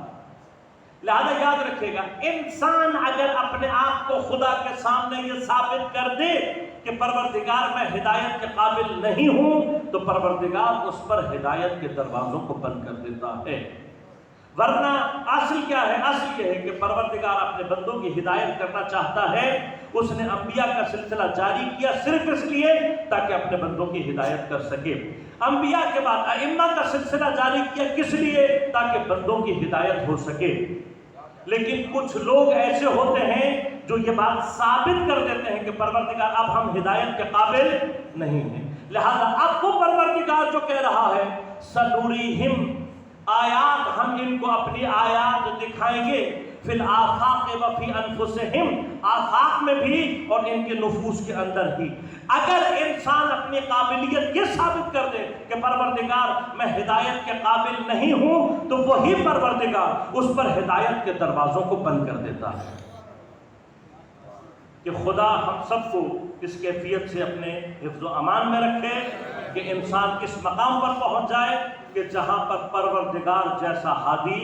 S1: لہذا یاد رکھے گا، انسان اگر اپنے آپ کو خدا کے سامنے یہ ثابت کر دے کہ پروردگار میں ہدایت کے قابل نہیں ہوں، تو پروردگار اس پر ہدایت کے دروازوں کو بند کر دیتا ہے۔ ورنہ اصل کیا ہے؟ اصل یہ ہے کہ پروردگار اپنے بندوں کی ہدایت کرنا چاہتا ہے۔ اس نے انبیاء کا سلسلہ جاری کیا صرف اس لیے تاکہ اپنے بندوں کی ہدایت کر سکے۔ انبیاء کے بعد ائمہ کا سلسلہ جاری کیا کس لیے؟ تاکہ بندوں کی ہدایت ہو سکے۔ لیکن کچھ لوگ ایسے ہوتے ہیں جو یہ بات ثابت کر دیتے ہیں کہ پروردگار اب ہم ہدایت کے قابل نہیں ہیں، لہذا اب وہ پروردگار جو کہہ رہا ہے سنوریہم آیات، ہم ان کو اپنی آیات دکھائیں گے، فی الآفاق و فی انفسہم، آفاق میں بھی اور ان کے نفوس کے اندر بھی۔ اگر انسان اپنی قابلیت یہ ثابت کر دے کہ پروردگار میں ہدایت کے قابل نہیں ہوں، تو وہی پروردگار اس پر ہدایت کے دروازوں کو بند کر دیتا ہے۔ کہ خدا ہم سب کو اس کیفیت سے اپنے حفظ و امان میں رکھے کہ انسان اس مقام پر پہنچ جائے کہ جہاں پر پروردگار جیسا ہادی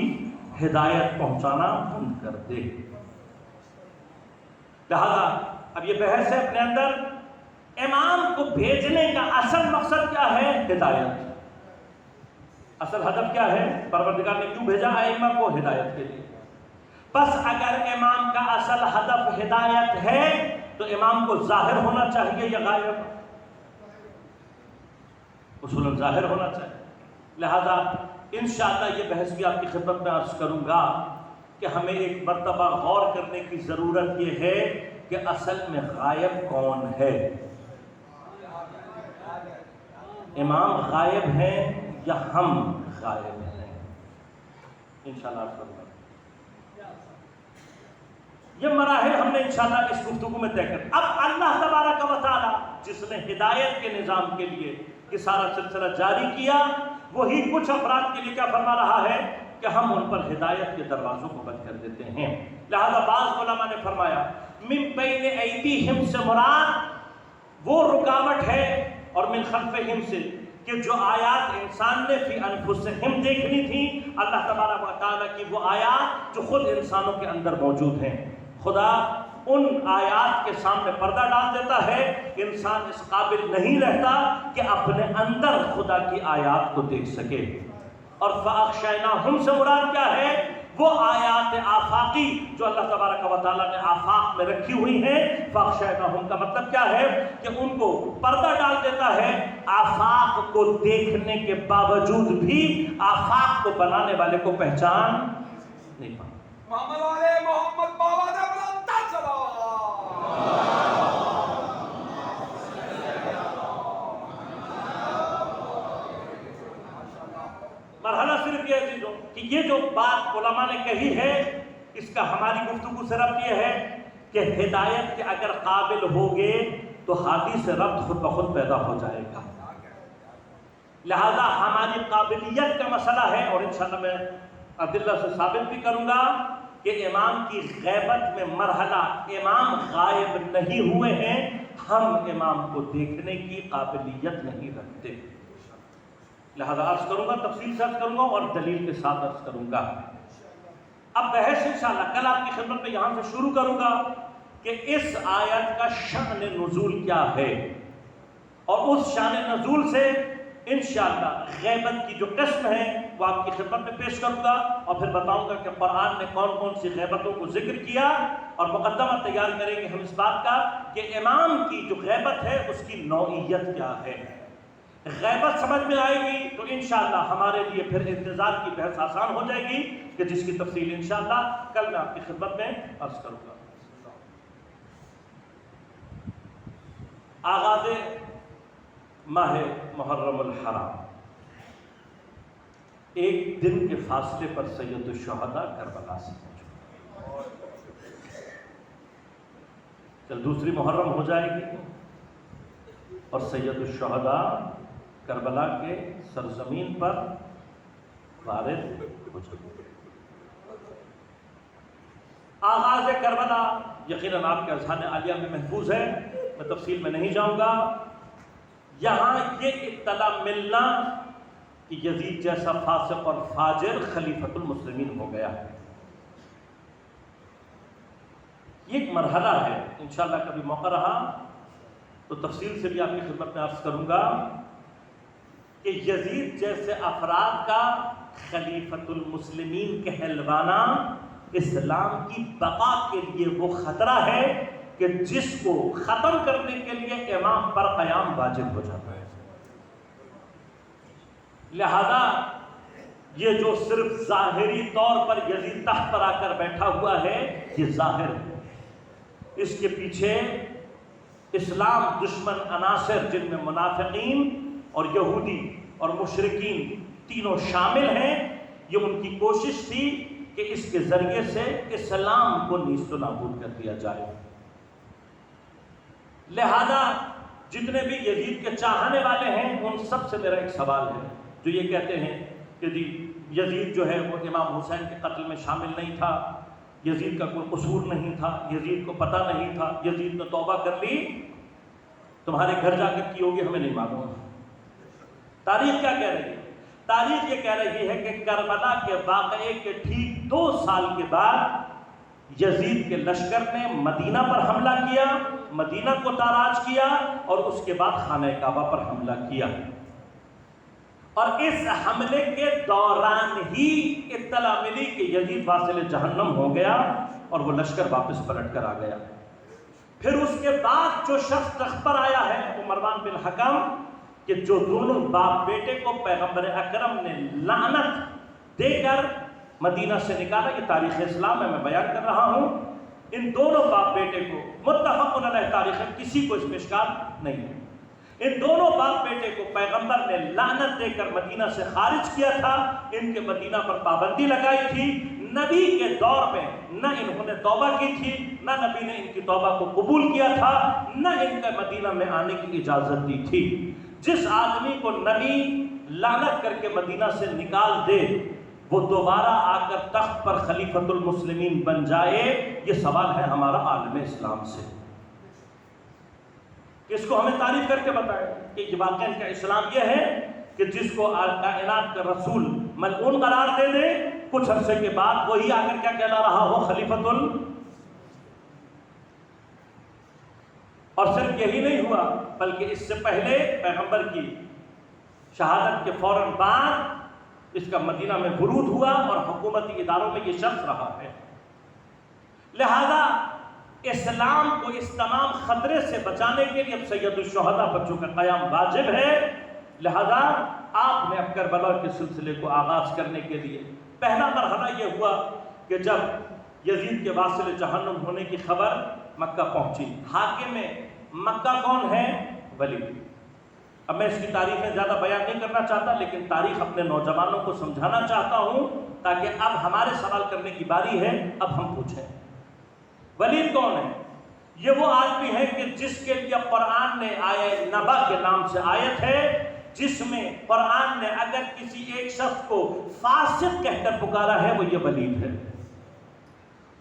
S1: ہدایت پہنچانا بند کر دے۔ لہذا اب یہ بحث ہے اپنے اندر، امام کو بھیجنے کا اصل مقصد کیا ہے؟ ہدایت۔ اصل ہدف کیا ہے؟ پروردگار نے کیوں بھیجا ائمہ کو؟ ہدایت کے لیے۔ بس اگر امام کا اصل ہدف ہدایت ہے تو امام کو ظاہر ہونا چاہیے یا غائب؟ اصولاً ظاہر ہونا چاہیے۔ لہذا انشاءاللہ یہ بحث بھی آپ کی خدمت میں عرض کروں گا کہ ہمیں ایک مرتبہ غور کرنے کی ضرورت یہ ہے کہ اصل میں غائب کون ہے؟ امام غائب ہیں یا ہم غائب ہیں؟ انشاءاللہ عرض کروں گا۔ یہ مراحل ہم نے انشاءاللہ اس گفتگو میں طے کر۔ اب اللہ تبارک و تعالی جس نے ہدایت کے نظام کے لیے یہ سارا سلسلہ جاری کیا، وہی کچھ افراد کے لیے کیا فرما رہا ہے کہ ہم ان پر ہدایت کے دروازوں کو بند کر دیتے ہیں۔ لہذا بعض علماء نے فرمایا من بین ایدیہم سے مراد وہ رکاوٹ ہے، اور من خلفہم سے کہ جو آیات انسان نے فی انفسہم دیکھنی تھی، اللہ تبارک و تعالیٰ کی وہ آیات جو خود انسانوں کے اندر موجود ہیں، خدا ان آیات کے سامنے پردہ ڈال دیتا ہے، انسان اس قابل نہیں رہتا کہ اپنے اندر خدا کی آیات کو دیکھ سکے۔ اور فَأَغْشَيْنَاهُمْ سے مراد کیا ہے؟ وہ آیات آفاقی جو اللہ تبارک و تعالیٰ نے آفاق میں رکھی ہوئی ہیں۔ فَأَغْشَيْنَاهُمْ کا مطلب کیا ہے؟ کہ ان کو پردہ ڈال دیتا ہے، آفاق کو دیکھنے کے باوجود بھی آفاق کو بنانے والے کو پہچان نہیں پاتا۔
S2: محمد والے محمد بابا دے بلندہ چلا۔
S1: مرحلہ صرف یہ عزیزوں کہ یہ جو بات علماء نے کہی ہے، اس کا ہماری گفتگو سے ربط یہ ہے کہ ہدایت کے اگر قابل ہوگے تو ہادی سے ربط خود بخود پیدا ہو جائے گا۔ لہذا ہماری قابلیت کا مسئلہ ہے، اور انشاءاللہ میں عدلہ سے ثابت بھی کروں گا کہ امام کی غیبت میں مرحلہ امام غائب نہیں ہوئے ہیں، ہم امام کو دیکھنے کی قابلیت نہیں رکھتے۔ لہذا عرض کروں گا، تفصیل سے عرض کروں گا اور دلیل کے ساتھ عرض کروں گا۔ اب بحث انشاءاللہ کل آپ کی خدمت میں یہاں سے شروع کروں گا کہ اس آیت کا شأن نزول کیا ہے، اور اس شأن نزول سے انشاءاللہ غیبت کی جو قسم ہے وہ آپ کی خدمت میں پیش کروں گا، اور پھر بتاؤں گا کہ قرآن نے کون کون سی غیبتوں کو ذکر کیا، اور مقدمہ تیار کریں گے ہم اس بات کا کہ امام کی جو غیبت ہے اس کی نوعیت کیا ہے۔ غیبت سمجھ میں آئے گی تو انشاءاللہ ہمارے لیے پھر انتظار کی بحث آسان ہو جائے گی، کہ جس کی تفصیل انشاءاللہ کل میں آپ کی خدمت میں عرض کروں گا۔ آغاز ماہ محرم الحرام، ایک دن کے فاصلے پر سید الشہداء کربلا سے پہنچے۔ چل دوسری محرم ہو جائے گی اور سید الشہداء کربلا کے سرزمین پر وارد ہو جائے۔ آغاز کربلا یقیناً آپ کے اذہان عالیہ میں محفوظ ہے، میں تفصیل میں نہیں جاؤں گا۔ یہاں یہ اطلاع ملنا کہ یزید جیسا فاسق اور فاجر خلیفۃ المسلمین ہو گیا ہے، یہ ایک مرحلہ ہے۔ انشاءاللہ کبھی موقع رہا تو تفصیل سے بھی آپ کی خدمت میں عرض کروں گا کہ یزید جیسے افراد کا خلیفۃ المسلمین کہلوانا اسلام کی بقا کے لیے وہ خطرہ ہے کہ جس کو ختم کرنے کے لیے امام پر قیام واجب ہو جاتا ہے۔ لہذا یہ جو صرف ظاہری طور پر یزید تخت پر آ کر بیٹھا ہوا ہے یہ ظاہر ہے، اس کے پیچھے اسلام دشمن عناصر جن میں منافقین اور یہودی اور مشرکین تینوں شامل ہیں، یہ ان کی کوشش تھی کہ اس کے ذریعے سے اسلام کو نیست و نابود کر دیا جائے۔ لہذا جتنے بھی یزید کے چاہنے والے ہیں ان سب سے میرا ایک سوال ہے جو یہ کہتے ہیں کہ یزید جو ہے وہ امام حسین کے قتل میں شامل نہیں تھا، یزید کا کوئی قصور نہیں تھا، یزید کو پتہ نہیں تھا، یزید نے توبہ کر لی۔ تمہارے گھر جا کر کی ہوگی ہمیں نہیں معلوم۔ تاریخ کیا کہہ رہی ہے؟ تاریخ یہ کہہ رہی ہے کہ کربلا کے واقعے کے ٹھیک 2 سال کے بعد یزید کے لشکر نے مدینہ پر حملہ کیا، مدینہ کو تاراج کیا اور اس کے بعد خانہ کعبہ پر حملہ کیا، اور اس حملے کے دوران ہی اطلاع ملی کہ یزید واصل جہنم ہو گیا اور وہ لشکر واپس پلٹ کر آ گیا۔ پھر اس کے بعد جو شخص تخت پر آیا ہے وہ مروان بن حکم، کہ جو دونوں باپ بیٹے کو پیغمبر اکرم نے لعنت دے کر مدینہ سے نکالا، یہ تاریخ اسلام ہے، میں بیان کر رہا ہوں۔ ان دونوں باپ بیٹے کو متفق علیہ تاریخ ہے، کسی کو اس میں اشکال نہیں ہے، ان دونوں باپ بیٹے کو پیغمبر نے لعنت دے کر مدینہ سے خارج کیا تھا، ان کے مدینہ پر پابندی لگائی تھی۔ نبی کے دور میں نہ انہوں نے توبہ کی تھی، نہ نبی نے ان کی توبہ کو قبول کیا تھا، نہ ان کا مدینہ میں آنے کی اجازت دی تھی۔ جس آدمی کو نبی لعنت کر کے مدینہ سے نکال دے وہ دوبارہ آ کر تخت پر خلیفۃ المسلمین بن جائے، یہ سوال ہے ہمارا عالم اسلام سے، اس کو ہمیں تعریف کر کے بتائے کہ یہ واقعہ کا اسلام یہ ہے کہ جس کو کائنات کا رسول ملعون قرار دے دے، کچھ عرصے کے بعد وہی آ کر کیا کہلا رہا ہو؟ خلیفۃ اور صرف یہی نہیں ہوا بلکہ اس سے پہلے پیغمبر کی شہادت کے فوراً بعد اس کا مدینہ میں ورود ہوا اور حکومتی اداروں میں یہ شخص رہا ہے۔ لہذا اسلام کو اس تمام خطرے سے بچانے کے لیے اب سید الشہداء بچوں کا قیام واجب ہے۔ لہذا آپ نے اب کربلا کے سلسلے کو آغاز کرنے کے لیے پہلا مرحلہ یہ ہوا کہ جب یزید کے واصل جہنم ہونے کی خبر مکہ پہنچی۔ حاکم مکہ کون ہے؟ ولید۔ اب میں اس کی تاریخیں زیادہ بیان نہیں کرنا چاہتا، لیکن تاریخ اپنے نوجوانوں کو سمجھانا چاہتا ہوں تاکہ اب ہمارے سوال کرنے کی باری ہے، اب ہم پوچھیں ولید کون ہے؟ یہ وہ آدمی ہے کہ جس کے لیے قرآن نے آیہ نبا کے نام سے آیت ہے، جس میں قرآن نے اگر کسی ایک شخص کو فاسق کہہ کر پکارا ہے وہ یہ ولید ہے۔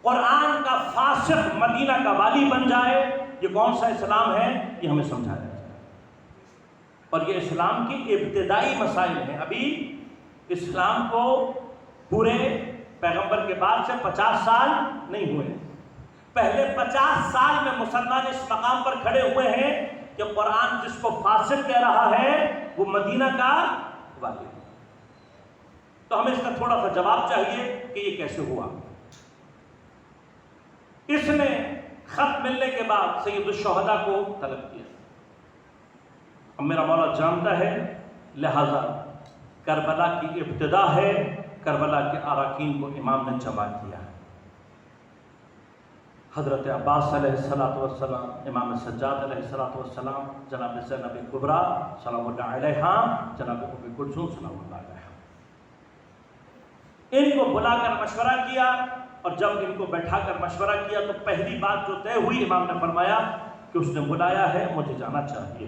S1: قرآن کا فاسق مدینہ کا والی بن جائے، یہ کون سا اسلام ہے؟ یہ ہمیں سمجھایا جائے، اور یہ اسلام کی ابتدائی مسائل ہیں۔ ابھی اسلام کو پورے پیغمبر کے بعد سے 50 سال نہیں ہوئے، پہلے 50 سال میں مسلمان اس مقام پر کھڑے ہوئے ہیں کہ قرآن جس کو فاسق کہہ رہا ہے وہ مدینہ کا والی۔ تو ہمیں اس کا تھوڑا سا جواب چاہیے کہ یہ کیسے ہوا۔ اس نے خط ملنے کے بعد سید الشہداء کو طلب کیا، اب میرا مولا جانتا ہے، لہذا کربلا کی ابتدا ہے، کربلا کے اراکین کو امام نے جمع کیا ہے۔ حضرت عباس علیہ السلام، امام سجاد علیہ السلام، جناب زینب کبریٰ سلام اللہ علیہا، جناب ام کلثوم سلام اللہ علیہا، ان کو بلا کر مشورہ کیا، اور جب ان کو بیٹھا کر مشورہ کیا تو پہلی بات جو طے ہوئی، امام نے فرمایا کہ اس نے بلایا ہے، مجھے جانا چاہیے۔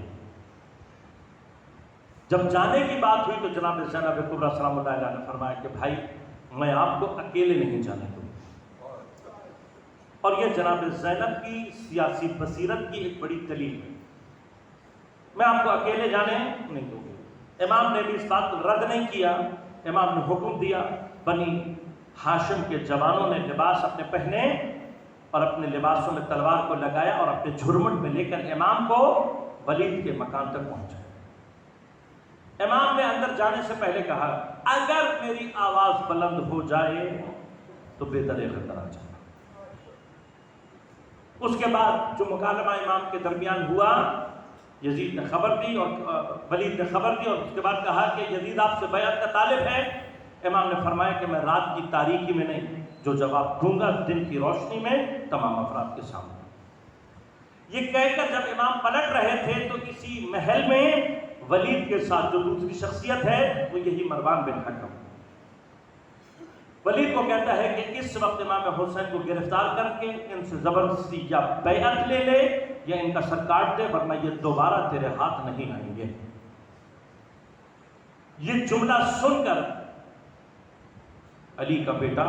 S1: جب جانے کی بات ہوئی تو جناب زینب کبریٰ سلام اللہ علیہ نے فرمایا کہ بھائی میں آپ کو اکیلے نہیں جانے دوں گا، اور یہ جناب زینب کی سیاسی بصیرت کی ایک بڑی دلیل ہے، میں آپ کو اکیلے جانے نہیں دوں گا۔ امام نے بھی اس بات کو رد نہیں کیا، امام نے حکم دیا، بنی ہاشم کے جوانوں نے لباس اپنے پہنے اور اپنے لباسوں میں تلوار کو لگایا اور اپنے جھرمٹ میں لے کر امام کو ولید کے مکان تک پہنچایا۔ امام نے اندر جانے سے پہلے کہا اگر میری آواز بلند ہو جائے تو بے در خطر آ جانا۔ اس کے بعد جو مکالمہ امام کے درمیان ہوا، یزید نے خبر دی اور ولید نے خبر دی، اور اس کے بعد کہا کہ یزید آپ سے بیعت کا طالب ہے۔ امام نے فرمایا کہ میں رات کی تاریکی میں نہیں، جو جواب دوں گا دن کی روشنی میں تمام افراد کے سامنے۔ یہ کہہ کر جب امام پلٹ رہے تھے تو اسی محل میں ولید کے ساتھ جو دوسری شخصیت ہے وہ یہی مروان بن حکم، ولید کو کہتا ہے کہ اس وقت امام حسین کو گرفتار کر کے ان سے زبردستی یا بیعت لے لے یا ان کا سر کاٹ دے، ورنہ یہ دوبارہ تیرے ہاتھ نہیں آئیں گے۔ یہ جملہ سن کر علی کا بیٹا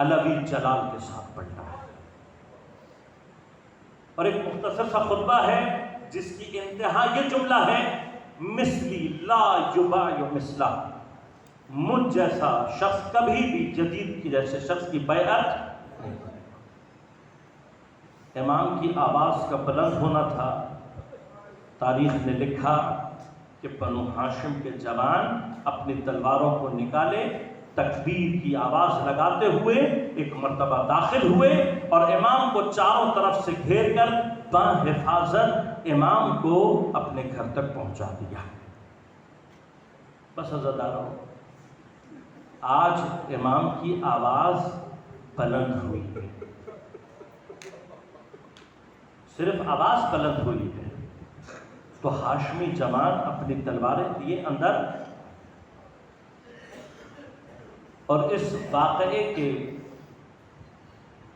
S1: علوی جلال کے ساتھ پڑھتا ہے، اور ایک مختصر سا خطبہ ہے جس کی انتہا یہ جملہ ہے، مثلی لا یباع مثلا، مجھ جیسا شخص کبھی بھی جدید کی جیسے شخص کی بیعت نہیں کرے گا۔ امام کی آواز کا بلند ہونا تھا۔ تاریخ نے لکھا کہ بنو ہاشم کے جوان اپنی تلواروں کو نکالے، تکبیر کی آواز لگاتے ہوئے ایک مرتبہ داخل ہوئے اور امام کو چاروں طرف سے گھیر کر بحفاظت امام کو اپنے گھر تک پہنچا دیا۔ بس عزیزانو، آج امام کی آواز بلند ہوئی ہے، صرف آواز بلند ہوئی ہے تو ہاشمی جوان اپنی تلواریں لیے اندر، اور اس واقعے کے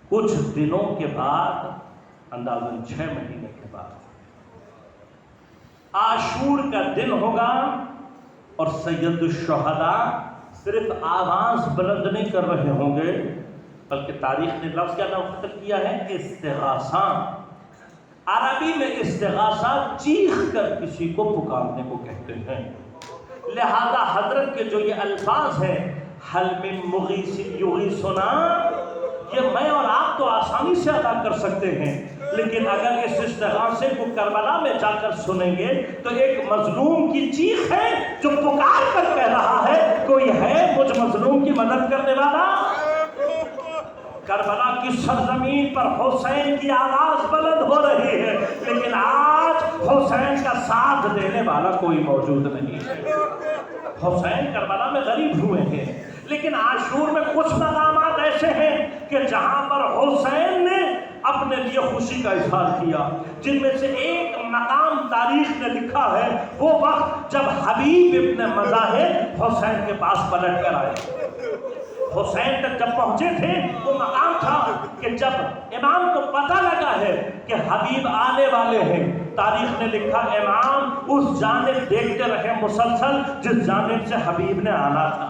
S1: کچھ دنوں کے بعد، اندازاً 6 مہینے کے بعد، عاشور کا دن ہوگا اور سید الشہداء صرف آواز بلند نہیں کر رہے ہوں گے بلکہ تاریخ نے لفظ کیا نقل کیا ہے، استغاثہ۔ عربی میں استغاثہ چیخ کر کسی کو پکارنے کو کہتے ہیں، لہذا حضرت کے جو یہ الفاظ ہیں حل من مغیث یغیثنا، یہ میں اور آپ تو آسانی سے ادا کر سکتے ہیں، لیکن اگر اس استغاثے کو کربلا میں جا کر سنیں گے تو ایک مظلوم کی چیخ ہے جو پکار کر کہہ رہا ہے کوئی ہے مجھ مظلوم کی مدد کرنے والا۔ کربلا کی سرزمین پر حسین کی آواز بلند ہو رہی ہے، لیکن آج حسین کا ساتھ دینے والا کوئی موجود نہیں ہے۔ حسین کربلا میں غریب ہوئے ہیں، لیکن عاشور میں کچھ مقامات ایسے ہیں کہ جہاں پر حسین نے اپنے لیے خوشی کا اظہار کیا، جن میں سے ایک مقام تاریخ نے لکھا ہے وہ وقت جب حبیب ابن مظاہر حسین کے پاس پلٹ کر آئے، حسین تک جب پہنچے تھے وہ مقام تھا کہ جب امام کو پتہ لگا ہے کہ حبیب آنے والے ہیں، تاریخ نے لکھا امام اس جانب دیکھتے رہے مسلسل جس جانب سے حبیب نے آنا تھا،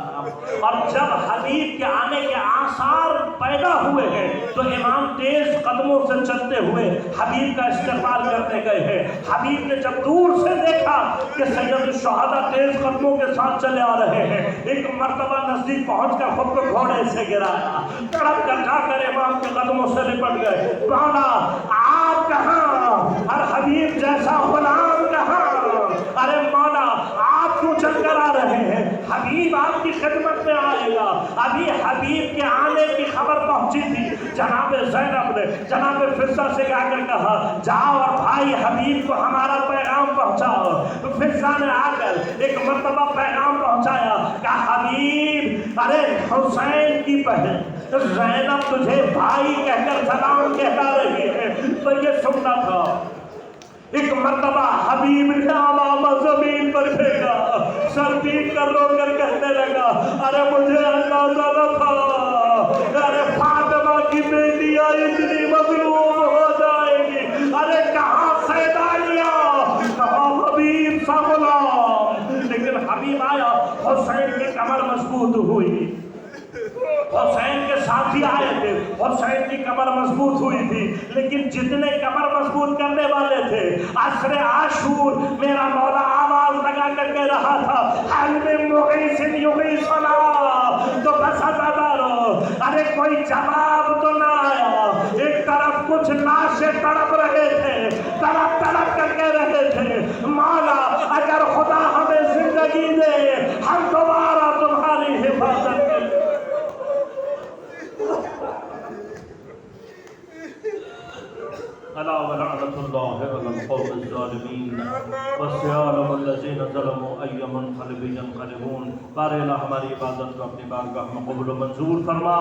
S1: اور جب حبیب کے آنے کے آثار پیدا ہوئے ہیں تو امام تیز قدموں سے چلتے ہوئے حبیب کا استقبال کرنے گئے ہیں۔ حبیب نے جب دور سے دیکھا کہ سید الشہداء تیز قدموں کے ساتھ چلے آ رہے ہیں، ایک مرتبہ نزدیک پہنچ کر خود کو گھوڑے سے گرایا، تڑپ کر جا کر امام کے قدموں سے لپٹ گئے، مولا آپ کہاں، ہر حبیب جیسا غلام کہاں، ارے مولا آپ کیوں چل کر آ رہے ہیں، حبیب آپ کی خدمت میں آئے گا۔ ابھی حبیب کے آنے کی خبر پہنچی تھی، جناب زینب نے جناب فضہ سے جا کر کہا جاؤ اور بھائی حبیب کو ہمارا پیغام پہنچاؤ۔ فضہ نے آ کر ایک مرتبہ پیغام پہنچایا کہ حبیب، ارے حسین کی بہن زینب تجھے بھائی کہہ کر سلام کہتا رہی ہے، تو یہ سننا تھا۔ ایک مرتبہ حبیب نے علامہ زمین پر پھینکا، سر پیٹ کر رو کر کہنے لگا ارے مجھے اندازہ نہ تھا، ارے فاطمہ کی بیٹیاں اتنی مظلوم ہو جائیں گی، ارے کہاں سیدانیاں، کہاں حبیب سا آیا حسین کی کمر مضبوط ہوئی. حسین کے ساتھی آئے تھے, حسین کی کمر مضبوط ہوئی تھی, لیکن جتنے کمر مضبوط کرنے والے تھے عصر عاشور میرا مولا آواز لگا کر کے رہا تھا حل من مغیث یغیثنا, تو بس ازادارو ارے کوئی جواب تو نہ آیا. ایک طرف کچھ لاشیں تڑپ رہے تھے, تڑپ تڑپ کر کے رہے تھے, مولا اگر خدا ہمیں زندگی دے ہم دوبارہ تمہاری حفاظت کریں. الا ولعنۃ اللہ علی القوم الظالمین وسيعلم الذین ظلموا ای منقلب ینقلبون. بار الہ ہماری عبادت کو اپنی بارگاہ میں قبول و منظور فرما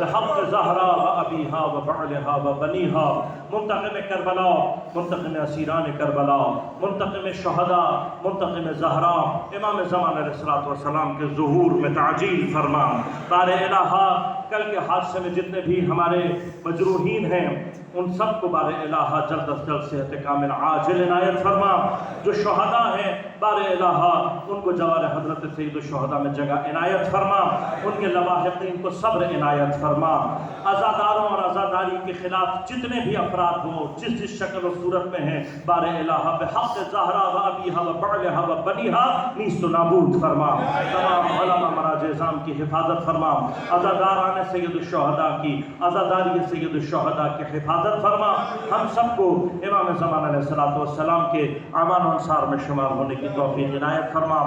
S1: بحق زہرا و ابیہا و بعلہا و بنیہا. منتقم کربلا, منتقم اسیران کربلا, منتقم شہداء, منتقم زہرا, امام زمان علیہ السلام کے ظہور میں تعجیل فرما. بار الہ کل کے حادثے میں جتنے بھی ہمارے مجروحین ہیں ان سب کو بار الہ جلد از جلد صحت کامل عاجل عنایت فرما. جو شہداء ہیں بار الہ ان کو جوار حضرت سید الشہداء میں جگہ عنایت فرما, ان کے لواحقین کو صبر عنایت فرما. عزاداروں اور عزاداری کے خلاف جتنے بھی افراد ہوں جس جس شکل و صورت میں ہیں بار الہ بحق زہرا و ابیہا و بعلہا و بنیہا نیست و نابود فرما. تمام علماء مراج اعظام کی حفاظت فرما. عزاداران سید الشہداء کی, عزاداری سید الشہداء کی حفاظت فرما. ہم سب کو امام زمان علیہ السلام کے اعوان و انصار میں شمار ہونے کی توفیق عنایت فرما.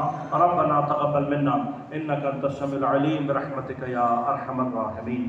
S1: ربنا تقبل منا انک انت السمیع العلیم برحمتک یا ارحم الراحمین.